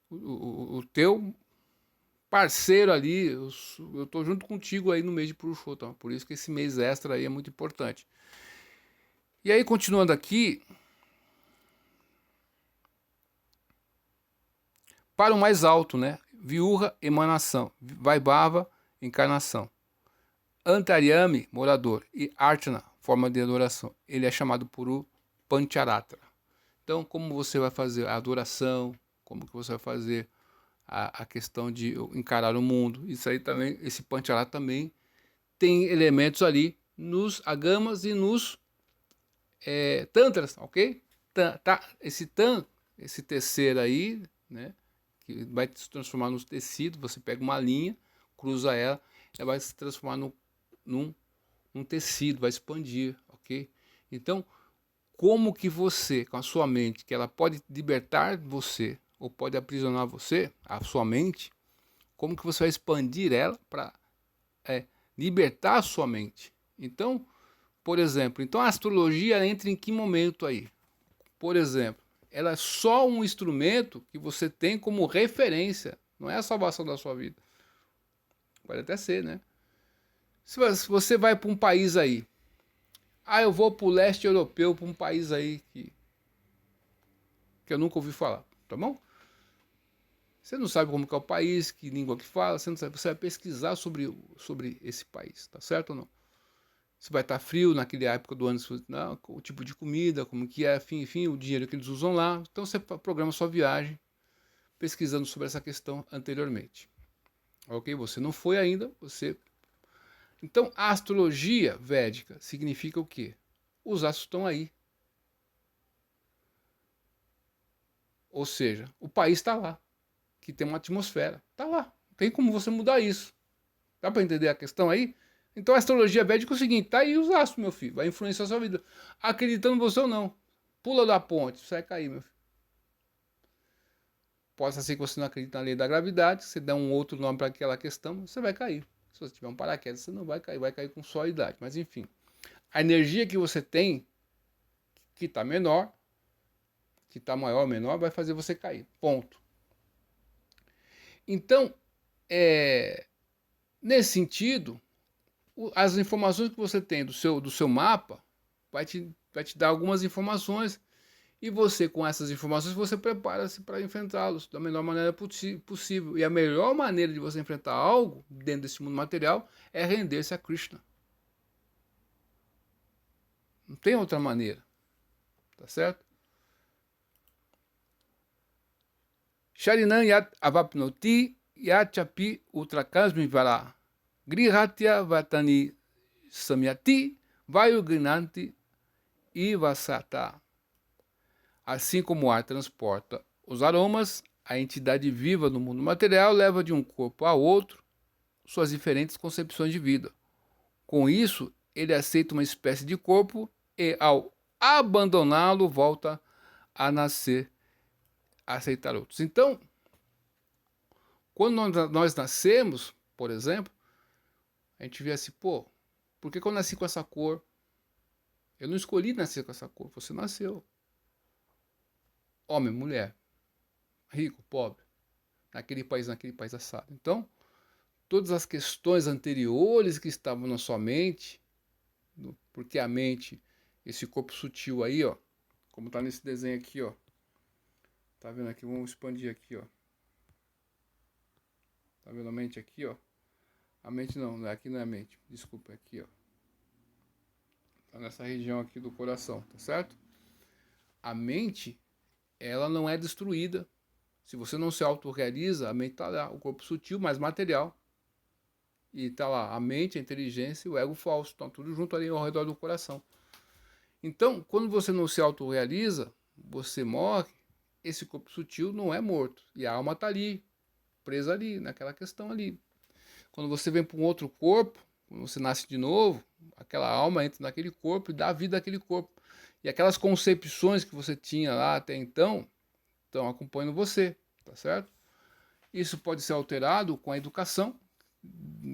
o teu parceiro ali, eu estou junto contigo aí no mês de Purushottama. Por isso que esse mês extra aí é muito importante. E aí, continuando aqui, para o mais alto, né? Viurra, emanação. Vaibhava, encarnação. Antaryami, morador. E Archana, forma de adoração. Ele é chamado por Pancharatra. Então, como você vai fazer a adoração, como que você vai fazer a questão de encarar o mundo, isso aí também, esse Pancharatra também tem elementos ali nos agamas e nos tantras, ok? Esse terceiro aí, né, que vai se transformar no tecido, você pega uma linha, cruza ela vai se transformar num tecido, vai expandir, ok? Então, como que você, com a sua mente, que ela pode libertar você, ou pode aprisionar você, a sua mente, como que você vai expandir ela para libertar a sua mente? Então, por exemplo, então a astrologia entra em que momento aí? Por exemplo, ela é só um instrumento que você tem como referência, não é a salvação da sua vida. Pode até ser, né? Se você vai para um país aí, eu vou para o leste europeu, para um país aí que eu nunca ouvi falar, tá bom? Você não sabe como que é o país, que língua que fala, você não sabe, você vai pesquisar sobre esse país, tá certo ou não? Se vai estar frio naquela época do ano, não, o tipo de comida, como que é, enfim, o dinheiro que eles usam lá. Então você programa sua viagem pesquisando sobre essa questão anteriormente. Ok? Você não foi ainda, você... Então a astrologia védica significa o quê? Os astros estão aí. Ou seja, o país está lá, que tem uma atmosfera. Está lá. Não tem como você mudar isso. Dá para entender a questão aí? Então a astrologia védica é o seguinte, tá aí os astros, meu filho, vai influenciar a sua vida. Acreditando você ou não. Pula da ponte, você vai cair, meu filho. Pode ser que você não acredite na lei da gravidade, você dá um outro nome para aquela questão, você vai cair. Se você tiver um paraquedas, você não vai cair com só a idade. Mas enfim, a energia que você tem, que está menor, que está maior ou menor, vai fazer você cair. Ponto. Então, nesse sentido, as informações que você tem do seu mapa vai te dar algumas informações e você, com essas informações, você prepara-se para enfrentá-los da melhor maneira possível. E a melhor maneira de você enfrentar algo dentro desse mundo material é render-se a Krishna. Não tem outra maneira. Tá certo? Sharinan yat avapnoti yachapi ultrakasmi vara. Grihatya vatani samyati vayugrinanti ivasata. Assim como o ar transporta os aromas, a entidade viva no mundo material leva de um corpo a outro suas diferentes concepções de vida. Com isso, ele aceita uma espécie de corpo e, ao abandoná-lo, volta a nascer, a aceitar outros. Então, quando nós nascemos, por exemplo, a gente vê assim, pô, por que eu nasci com essa cor? Eu não escolhi nascer com essa cor, você nasceu. Homem, mulher, rico, pobre, naquele país assado. Então, todas as questões anteriores que estavam na sua mente, porque a mente, esse corpo sutil aí, ó, como tá nesse desenho aqui, ó, tá vendo aqui? Vamos expandir aqui, ó. Tá vendo a mente aqui, ó? A mente não, aqui não é a mente, desculpa, aqui, ó. Tá nessa região aqui do coração, tá certo? A mente, ela não é destruída. Se você não se autorrealiza, a mente tá lá, o corpo sutil, mais material. E tá lá a mente, a inteligência e o ego falso, estão tudo junto ali ao redor do coração. Então, quando você não se autorrealiza, você morre, esse corpo sutil não é morto. E a alma está ali, presa ali, naquela questão ali. Quando você vem para um outro corpo, quando você nasce de novo, aquela alma entra naquele corpo e dá vida àquele corpo. E aquelas concepções que você tinha lá até então, estão acompanhando você, tá certo? Isso pode ser alterado com a educação,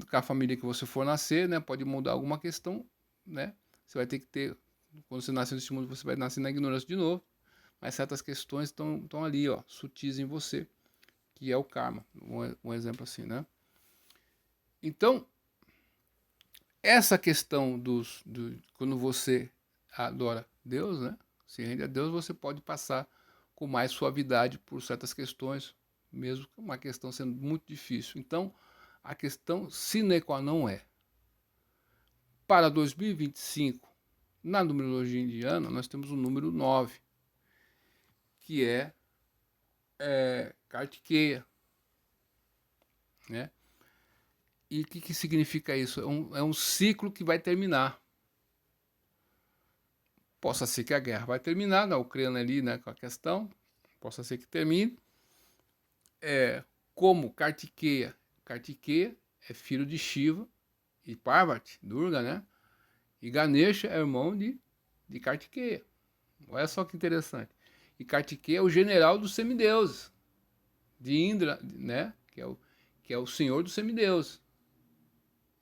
com a família que você for nascer, né? Pode mudar alguma questão, né? Você vai ter que ter, quando você nasce nesse mundo, você vai nascer na ignorância de novo, mas certas questões estão ali, ó, sutis em você, que é o karma, um exemplo assim, né? Então, essa questão quando você adora Deus, né? Se rende a Deus, você pode passar com mais suavidade por certas questões, mesmo que uma questão sendo muito difícil. Então, a questão sine qua non é: para 2025, na numerologia indiana, nós temos o número 9, que é Kartikeya, né? E o que significa isso? É um ciclo que vai terminar. Possa ser que a guerra vai terminar na Ucrânia ali, né, com a questão, possa ser que termine. Como Kartikeya é filho de Shiva e Parvati, Durga, né? E Ganesha é irmão de Kartikeya. Olha só que interessante. E Kartikeya é o general dos semideuses, de Indra, né? Que é o senhor dos semideuses.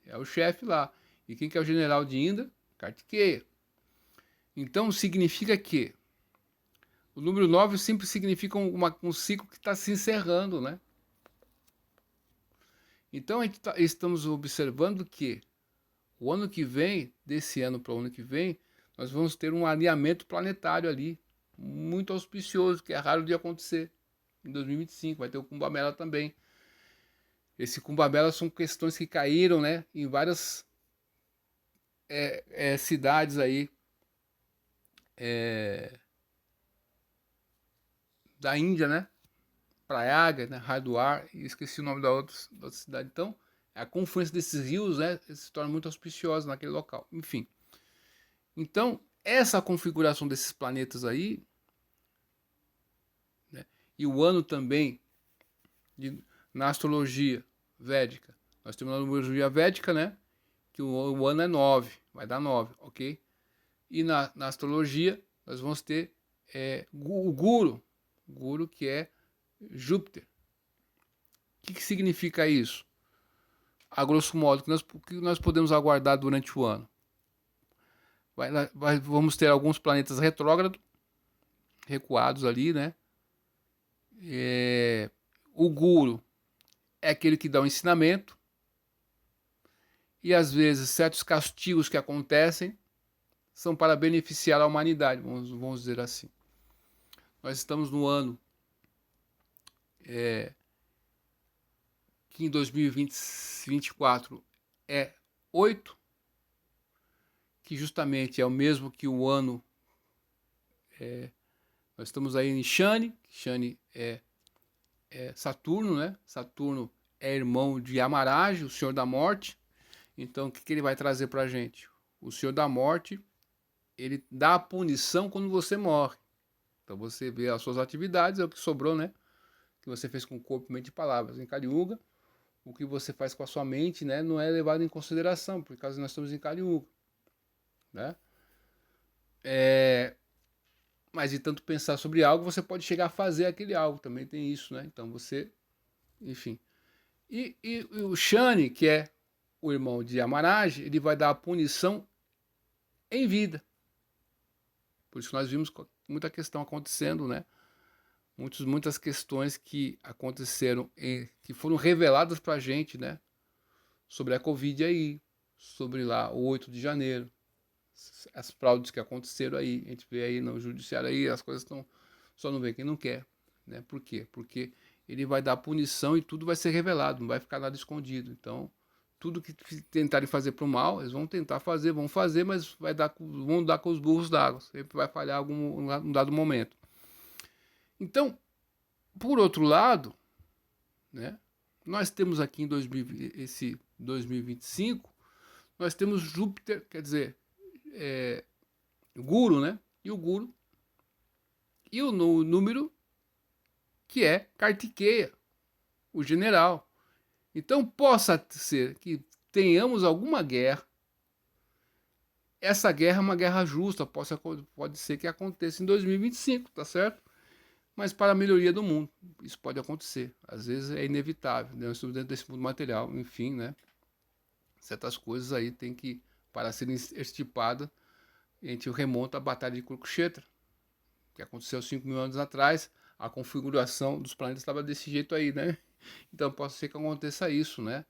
É o chefe lá. E quem que é o general de Indra? Kartikeya. Então significa que o número 9 sempre significa um ciclo que está se encerrando, né? Então estamos observando que o ano que vem, desse ano para o ano que vem, nós vamos ter um alinhamento planetário ali, muito auspicioso, que é raro de acontecer. Em 2025 vai ter o Kumbamela também. Esse Kumbamela são questões que caíram, né, em várias cidades aí da Índia, né? Prayaga, né? Haridwar, e esqueci o nome da outra cidade. Então, a confluência desses rios, né, se torna muito auspiciosa naquele local. Enfim. Então, essa configuração desses planetas aí, né, e o ano também, na astrologia védica, nós temos na numerologia védica, né, que o ano é 9, vai dar 9, ok? E na astrologia, nós vamos ter o Guru, que é Júpiter. O que significa isso? A grosso modo, que nós podemos aguardar durante o ano? Vamos ter alguns planetas retrógrados, recuados ali, né? O Guru é aquele que dá o ensinamento, e às vezes certos castigos que acontecem são para beneficiar a humanidade, vamos dizer assim. Nós estamos no ano que em 2024 é 8, que justamente é o mesmo que o ano. Nós estamos aí em Shani. Shani é Saturno, né? Saturno é irmão de Yamaraj, o Senhor da Morte. Então, o que ele vai trazer para a gente? O Senhor da Morte, ele dá a punição quando você morre. Então, você vê as suas atividades, é o que sobrou, né? Que você fez com corpo, mente e palavras. Em Kali Yuga, o que você faz com a sua mente, né, não é levado em consideração, por causa nós estamos em Kali Yuga, né? Mas de tanto pensar sobre algo, você pode chegar a fazer aquele algo, também tem isso, né? Então você, enfim. E o Shani, que é o irmão de Yamaraj, ele vai dar a punição em vida. Por isso nós vimos muita questão acontecendo, né? Muitas questões que aconteceram, que foram reveladas pra gente, né? Sobre a Covid aí, sobre lá o 8 de janeiro, as fraudes que aconteceram aí, a gente vê aí no judiciário aí, as coisas estão, só não vê quem não quer, né? Por quê? Porque ele vai dar punição e tudo vai ser revelado, não vai ficar nada escondido. Então, tudo que tentarem fazer para o mal, eles vão tentar fazer, vão fazer, mas vão dar com os burros d'água, sempre vai falhar algum dado momento. Então, por outro lado, né, nós temos aqui em esse 2025, nós temos Júpiter, quer dizer, Guru, né? E o Guru. E o número que é Kartikeya, o general. Então possa ser que tenhamos alguma guerra. Essa guerra é uma guerra justa, pode ser que aconteça em 2025, tá certo? Mas para a melhoria do mundo, isso pode acontecer. Às vezes é inevitável, nós estamos dentro desse mundo material, enfim, né? Certas coisas aí tem que, para serem extirpadas, a gente remonta à Batalha de Kurukshetra, que aconteceu 5.000 anos atrás. A configuração dos planetas estava desse jeito aí, né? Então pode ser que aconteça isso, né?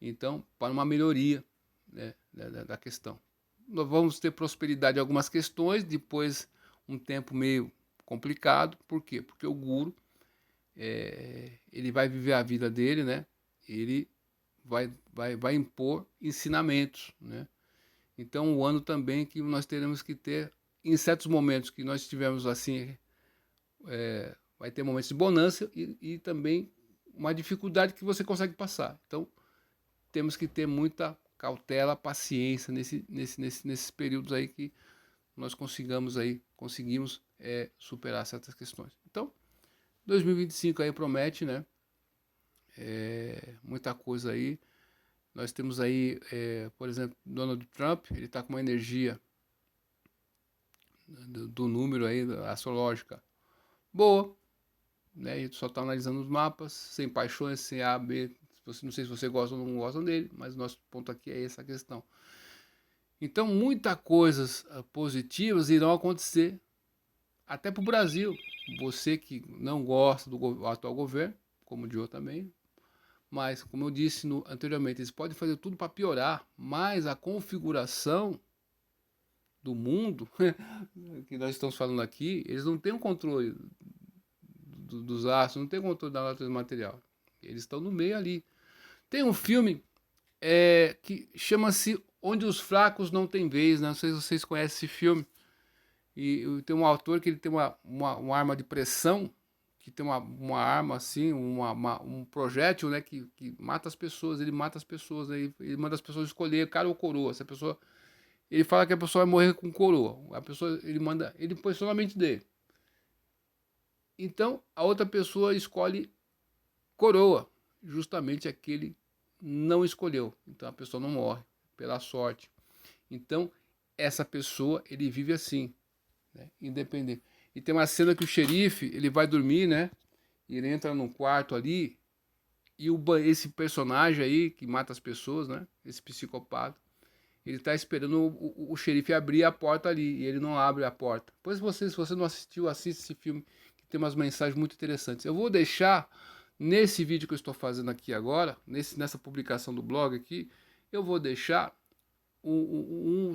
Então, para uma melhoria, né, da questão. Nós vamos ter prosperidade em algumas questões, depois um tempo meio complicado. Por quê? Porque o Guru, ele vai viver a vida dele, né? Ele vai impor ensinamentos, né? Então, o ano também que nós teremos que ter, em certos momentos que nós tivemos assim, vai ter momentos de bonança e também uma dificuldade que você consegue passar. Então, temos que ter muita cautela, paciência nesses períodos aí que nós conseguimos superar certas questões. Então, 2025 aí promete, né? Muita coisa aí. Nós temos aí, por exemplo, Donald Trump, ele está com uma energia do número aí, astrológica, boa, né? E só está analisando os mapas, sem paixões, sem A, B. Não sei se você gosta ou não gosta dele, mas nosso ponto aqui é essa questão. Então, muitas coisas positivas irão acontecer, até para o Brasil. Você que não gosta do atual governo, como o Joe também, mas, como eu disse anteriormente, eles podem fazer tudo para piorar, mas a configuração do mundo que nós estamos falando aqui, eles não têm o controle dos astros, não têm o controle da natureza material. Eles estão no meio ali. Tem um filme que chama-se Onde os Fracos Não Têm Vez, né? Não sei se vocês conhecem esse filme. E tem um autor que ele tem uma arma de pressão, que tem uma arma assim, um projétil, né, que mata as pessoas, ele mata as pessoas, né, ele manda as pessoas escolher cara ou coroa. Se a pessoa, ele fala que a pessoa vai morrer com coroa, a pessoa, ele põe só na mente dele. Então a outra pessoa escolhe coroa, justamente aquele não escolheu. Então a pessoa não morre pela sorte. Então essa pessoa, ele vive assim, né, independente. E tem uma cena que o xerife, ele vai dormir, né? E ele entra num quarto ali, e esse personagem aí, que mata as pessoas, né? Esse psicopata, ele tá esperando o xerife abrir a porta ali, e ele não abre a porta. Pois se você não assistiu, assista esse filme, que tem umas mensagens muito interessantes. Eu vou deixar, nesse vídeo que eu estou fazendo aqui agora, nessa publicação do blog aqui, eu vou deixar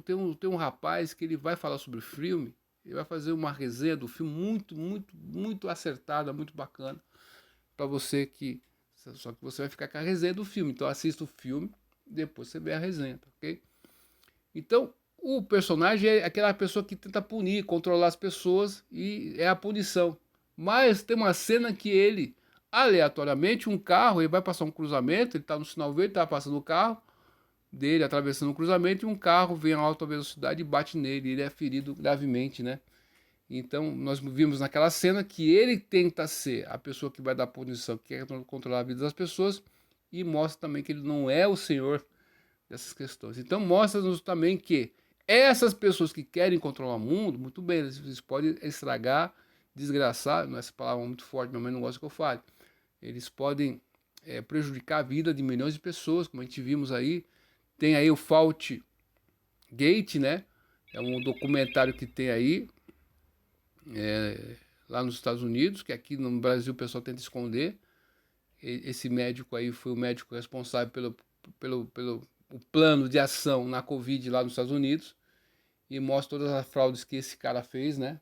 tem um rapaz que ele vai falar sobre o filme, ele vai fazer uma resenha do filme muito, muito, muito acertada, muito bacana, para você que... Só que você vai ficar com a resenha do filme, então assista o filme, depois você vê a resenha, tá, ok? Então, o personagem é aquela pessoa que tenta punir, controlar as pessoas, e é a punição. Mas tem uma cena que ele, aleatoriamente, um carro, ele vai passar um cruzamento, ele está no sinal verde, está passando o carro dele, atravessando o cruzamento, e um carro vem a alta velocidade e bate nele, ele é ferido gravemente, né? Então, nós vimos naquela cena que ele tenta ser a pessoa que vai dar punição, que quer controlar a vida das pessoas, e mostra também que ele não é o senhor dessas questões. Então, mostra-nos também que essas pessoas que querem controlar o mundo, muito bem, eles podem estragar, desgraçar, essa palavra é muito forte, minha mãe não gosta que eu fale, eles podem prejudicar a vida de milhões de pessoas, como a gente vimos aí. Tem aí o Fault Gate, né? É um documentário que tem aí, lá nos Estados Unidos, que aqui no Brasil o pessoal tenta esconder. Esse médico aí foi o médico responsável pelo o plano de ação na Covid lá nos Estados Unidos, e mostra todas as fraudes que esse cara fez, né?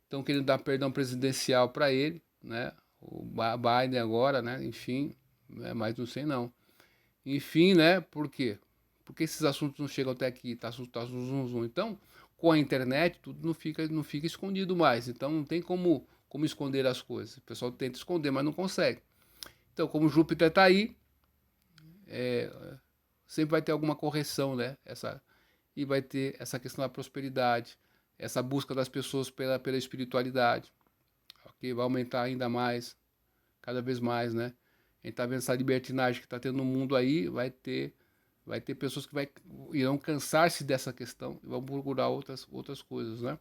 Estão querendo dar perdão presidencial para ele, né? O Biden agora, né? Enfim, né? Mas não sei não. Enfim, né? Por quê? Porque esses assuntos não chegam até aqui, tá zum, zum. Então, com a internet, tudo não fica escondido mais. Então, não tem como esconder as coisas. O pessoal tenta esconder, mas não consegue. Então, como Júpiter está aí, sempre vai ter alguma correção, né? E vai ter essa questão da prosperidade, essa busca das pessoas pela espiritualidade, ok? Vai aumentar ainda mais, cada vez mais, né? A gente está vendo essa libertinagem que está tendo no mundo aí, vai ter pessoas que irão cansar-se dessa questão e vão procurar outras coisas, né?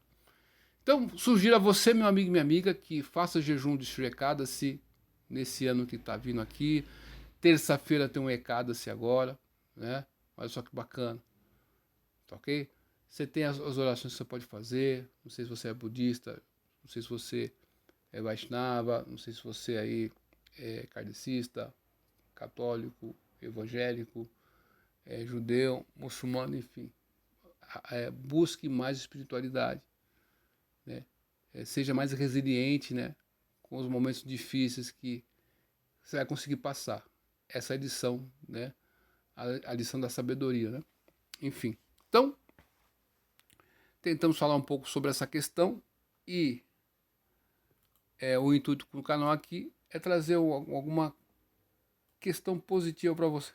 Então, sugiro a você, meu amigo e minha amiga, que faça jejum de Shrekada-se nesse ano que está vindo aqui. Terça-feira tem um Ekada-se agora, né? Olha só que bacana, tá ok? Você tem as orações que você pode fazer, não sei se você é budista, não sei se você é Vaishnava, não sei se você aí é kardecista, católico, evangélico, judeu, muçulmano, enfim. Busque mais espiritualidade, né? Seja mais resiliente, né? Com os momentos difíceis que você vai conseguir passar. Essa é a lição, né? A lição da sabedoria, né? Enfim. Então, tentamos falar um pouco sobre essa questão e o intuito do canal aqui é trazer alguma questão positiva para você.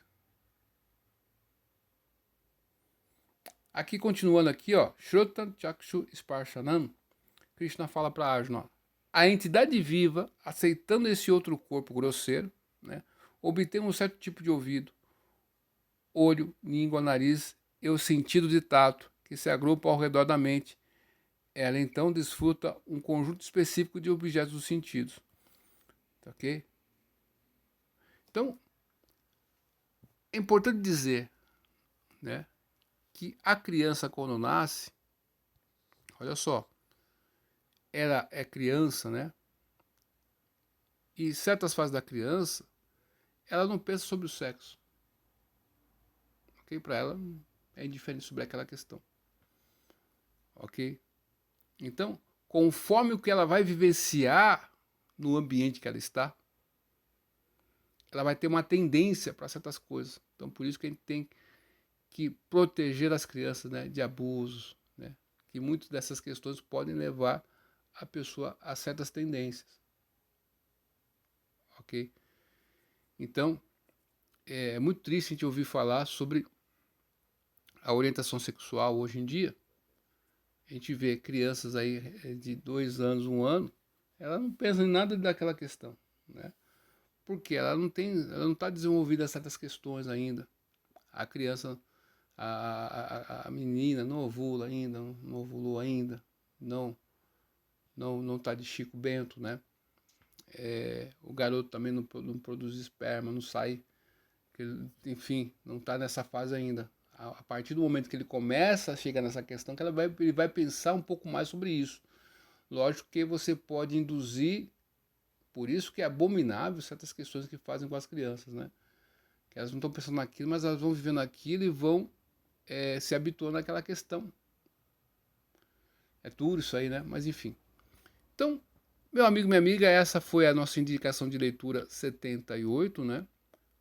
Aqui, continuando aqui, ó, Shrotan Chakshu Sparshanam, Krishna fala para Arjuna, a entidade viva, aceitando esse outro corpo grosseiro, né, obtém um certo tipo de ouvido, olho, língua, nariz e o sentido de tato, que se agrupa ao redor da mente. Ela então desfruta um conjunto específico de objetos dos sentidos. Tá, ok? Então, é importante dizer, né, que a criança quando nasce, olha só, ela é criança, né? E certas fases da criança, ela não pensa sobre o sexo. Ok? Para ela é indiferente sobre aquela questão. Ok? Então, conforme o que ela vai vivenciar no ambiente que ela está, ela vai ter uma tendência para certas coisas. Então, por isso que a gente tem que proteger as crianças, né, de abusos, né? Que muitas dessas questões podem levar a pessoa a certas tendências. Ok? Então, é muito triste a gente ouvir falar sobre a orientação sexual hoje em dia. A gente vê crianças aí de 2 anos, 1 ano, ela não pensa em nada daquela questão, né? Porque ela não está desenvolvida certas questões ainda. A criança, a menina não ovula ainda, não ovulou ainda, não está de Chico Bento, né? O garoto também não produz esperma, não sai, enfim, não está nessa fase ainda. A partir do momento que ele começa a chegar nessa questão, que ele vai pensar um pouco mais sobre isso. Lógico que você pode induzir, por isso que é abominável certas questões que fazem com as crianças, né? Que elas não estão pensando naquilo, mas elas vão vivendo aquilo e vão se habituando àquela questão. É duro isso aí, né? Mas enfim. Então, meu amigo, minha amiga, essa foi a nossa indicação de leitura 78, né?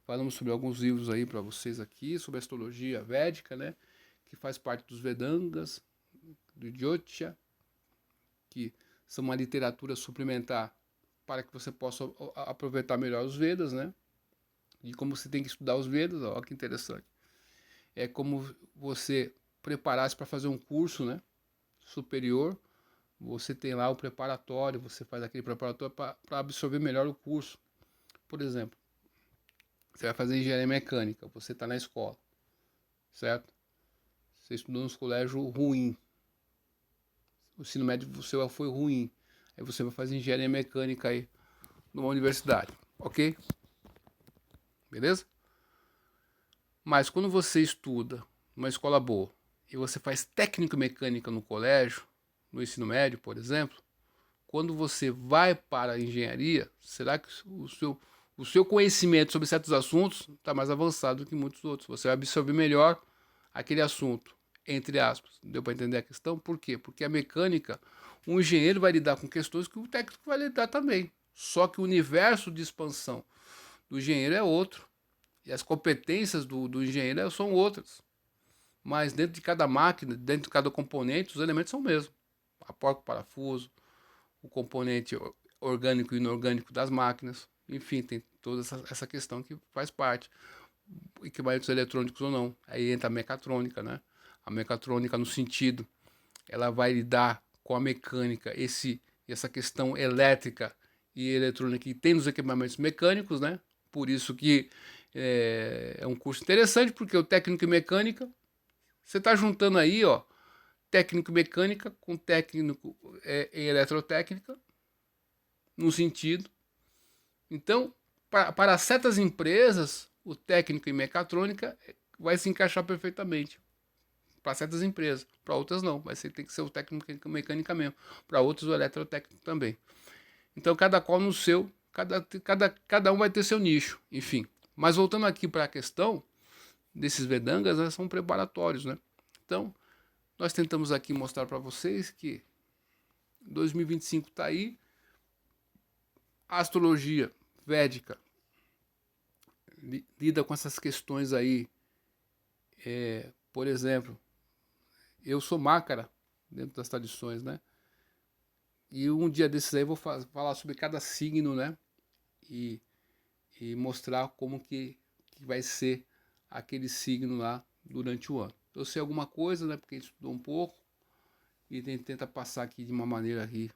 Falamos sobre alguns livros aí para vocês aqui, sobre astrologia védica, né? Que faz parte dos Vedangas, do Jyotisha, que são uma literatura suplementar para que você possa aproveitar melhor os Vedas, né? E como você tem que estudar os Vedas, ó, que interessante. É como você preparar-se para fazer um curso, né? Superior. Você tem lá o preparatório, você faz aquele preparatório para absorver melhor o curso. Por exemplo, você vai fazer engenharia mecânica, você está na escola, certo? Você estudou num colégio ruim, o ensino médio seu foi ruim, aí você vai fazer engenharia mecânica aí numa universidade, ok? Beleza? Mas quando você estuda numa escola boa e você faz técnico mecânica no colégio, no ensino médio, por exemplo, quando você vai para a engenharia, será que o seu conhecimento sobre certos assuntos está mais avançado do que muitos outros? Você vai absorver melhor aquele assunto, entre aspas. Deu para entender a questão? Por quê? Porque a mecânica, um engenheiro vai lidar com questões que o técnico vai lidar também. Só que o universo de expansão do engenheiro é outro. E as competências do engenheiro são outras. Mas dentro de cada máquina, dentro de cada componente, os elementos são os mesmos. A porca, o parafuso, o componente orgânico e inorgânico das máquinas. Enfim, tem toda essa questão que faz parte. Equipamentos eletrônicos ou não. Aí entra a mecatrônica, né? A mecatrônica no sentido, ela vai lidar com a mecânica, essa questão elétrica e eletrônica que tem nos equipamentos mecânicos, né? Por isso que é um curso interessante, porque o técnico em mecânica, você está juntando aí, ó, técnico em mecânica com técnico em eletrotécnica, num sentido. Então, para certas empresas, o técnico em mecatrônica vai se encaixar perfeitamente. Para certas empresas, para outras não, vai ser, tem que ser o técnico em mecânica mesmo. Para outros, o eletrotécnico também. Então, cada qual no seu, cada um vai ter seu nicho, enfim. Mas voltando aqui para a questão desses Vedangas, né, são preparatórios, né? Então, nós tentamos aqui mostrar para vocês que 2025 está aí, a astrologia védica lida com essas questões aí. Por exemplo, eu sou Mácara dentro das tradições, né? E um dia desses aí eu vou falar sobre cada signo, né? E, e mostrar como que vai ser aquele signo lá durante o ano. Eu sei alguma coisa, né? Porque a gente estudou um pouco e tenta passar aqui de uma maneira aí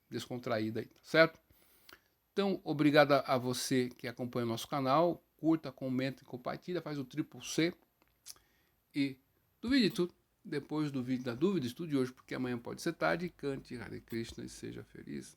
descontraída, aí, certo? Então, obrigado a você que acompanha o nosso canal. Curta, comenta e compartilha, faz o triplo C. E duvide tudo. Depois do vídeo da dúvida, estude hoje, porque amanhã pode ser tarde. Cante Hare Krishna e seja feliz.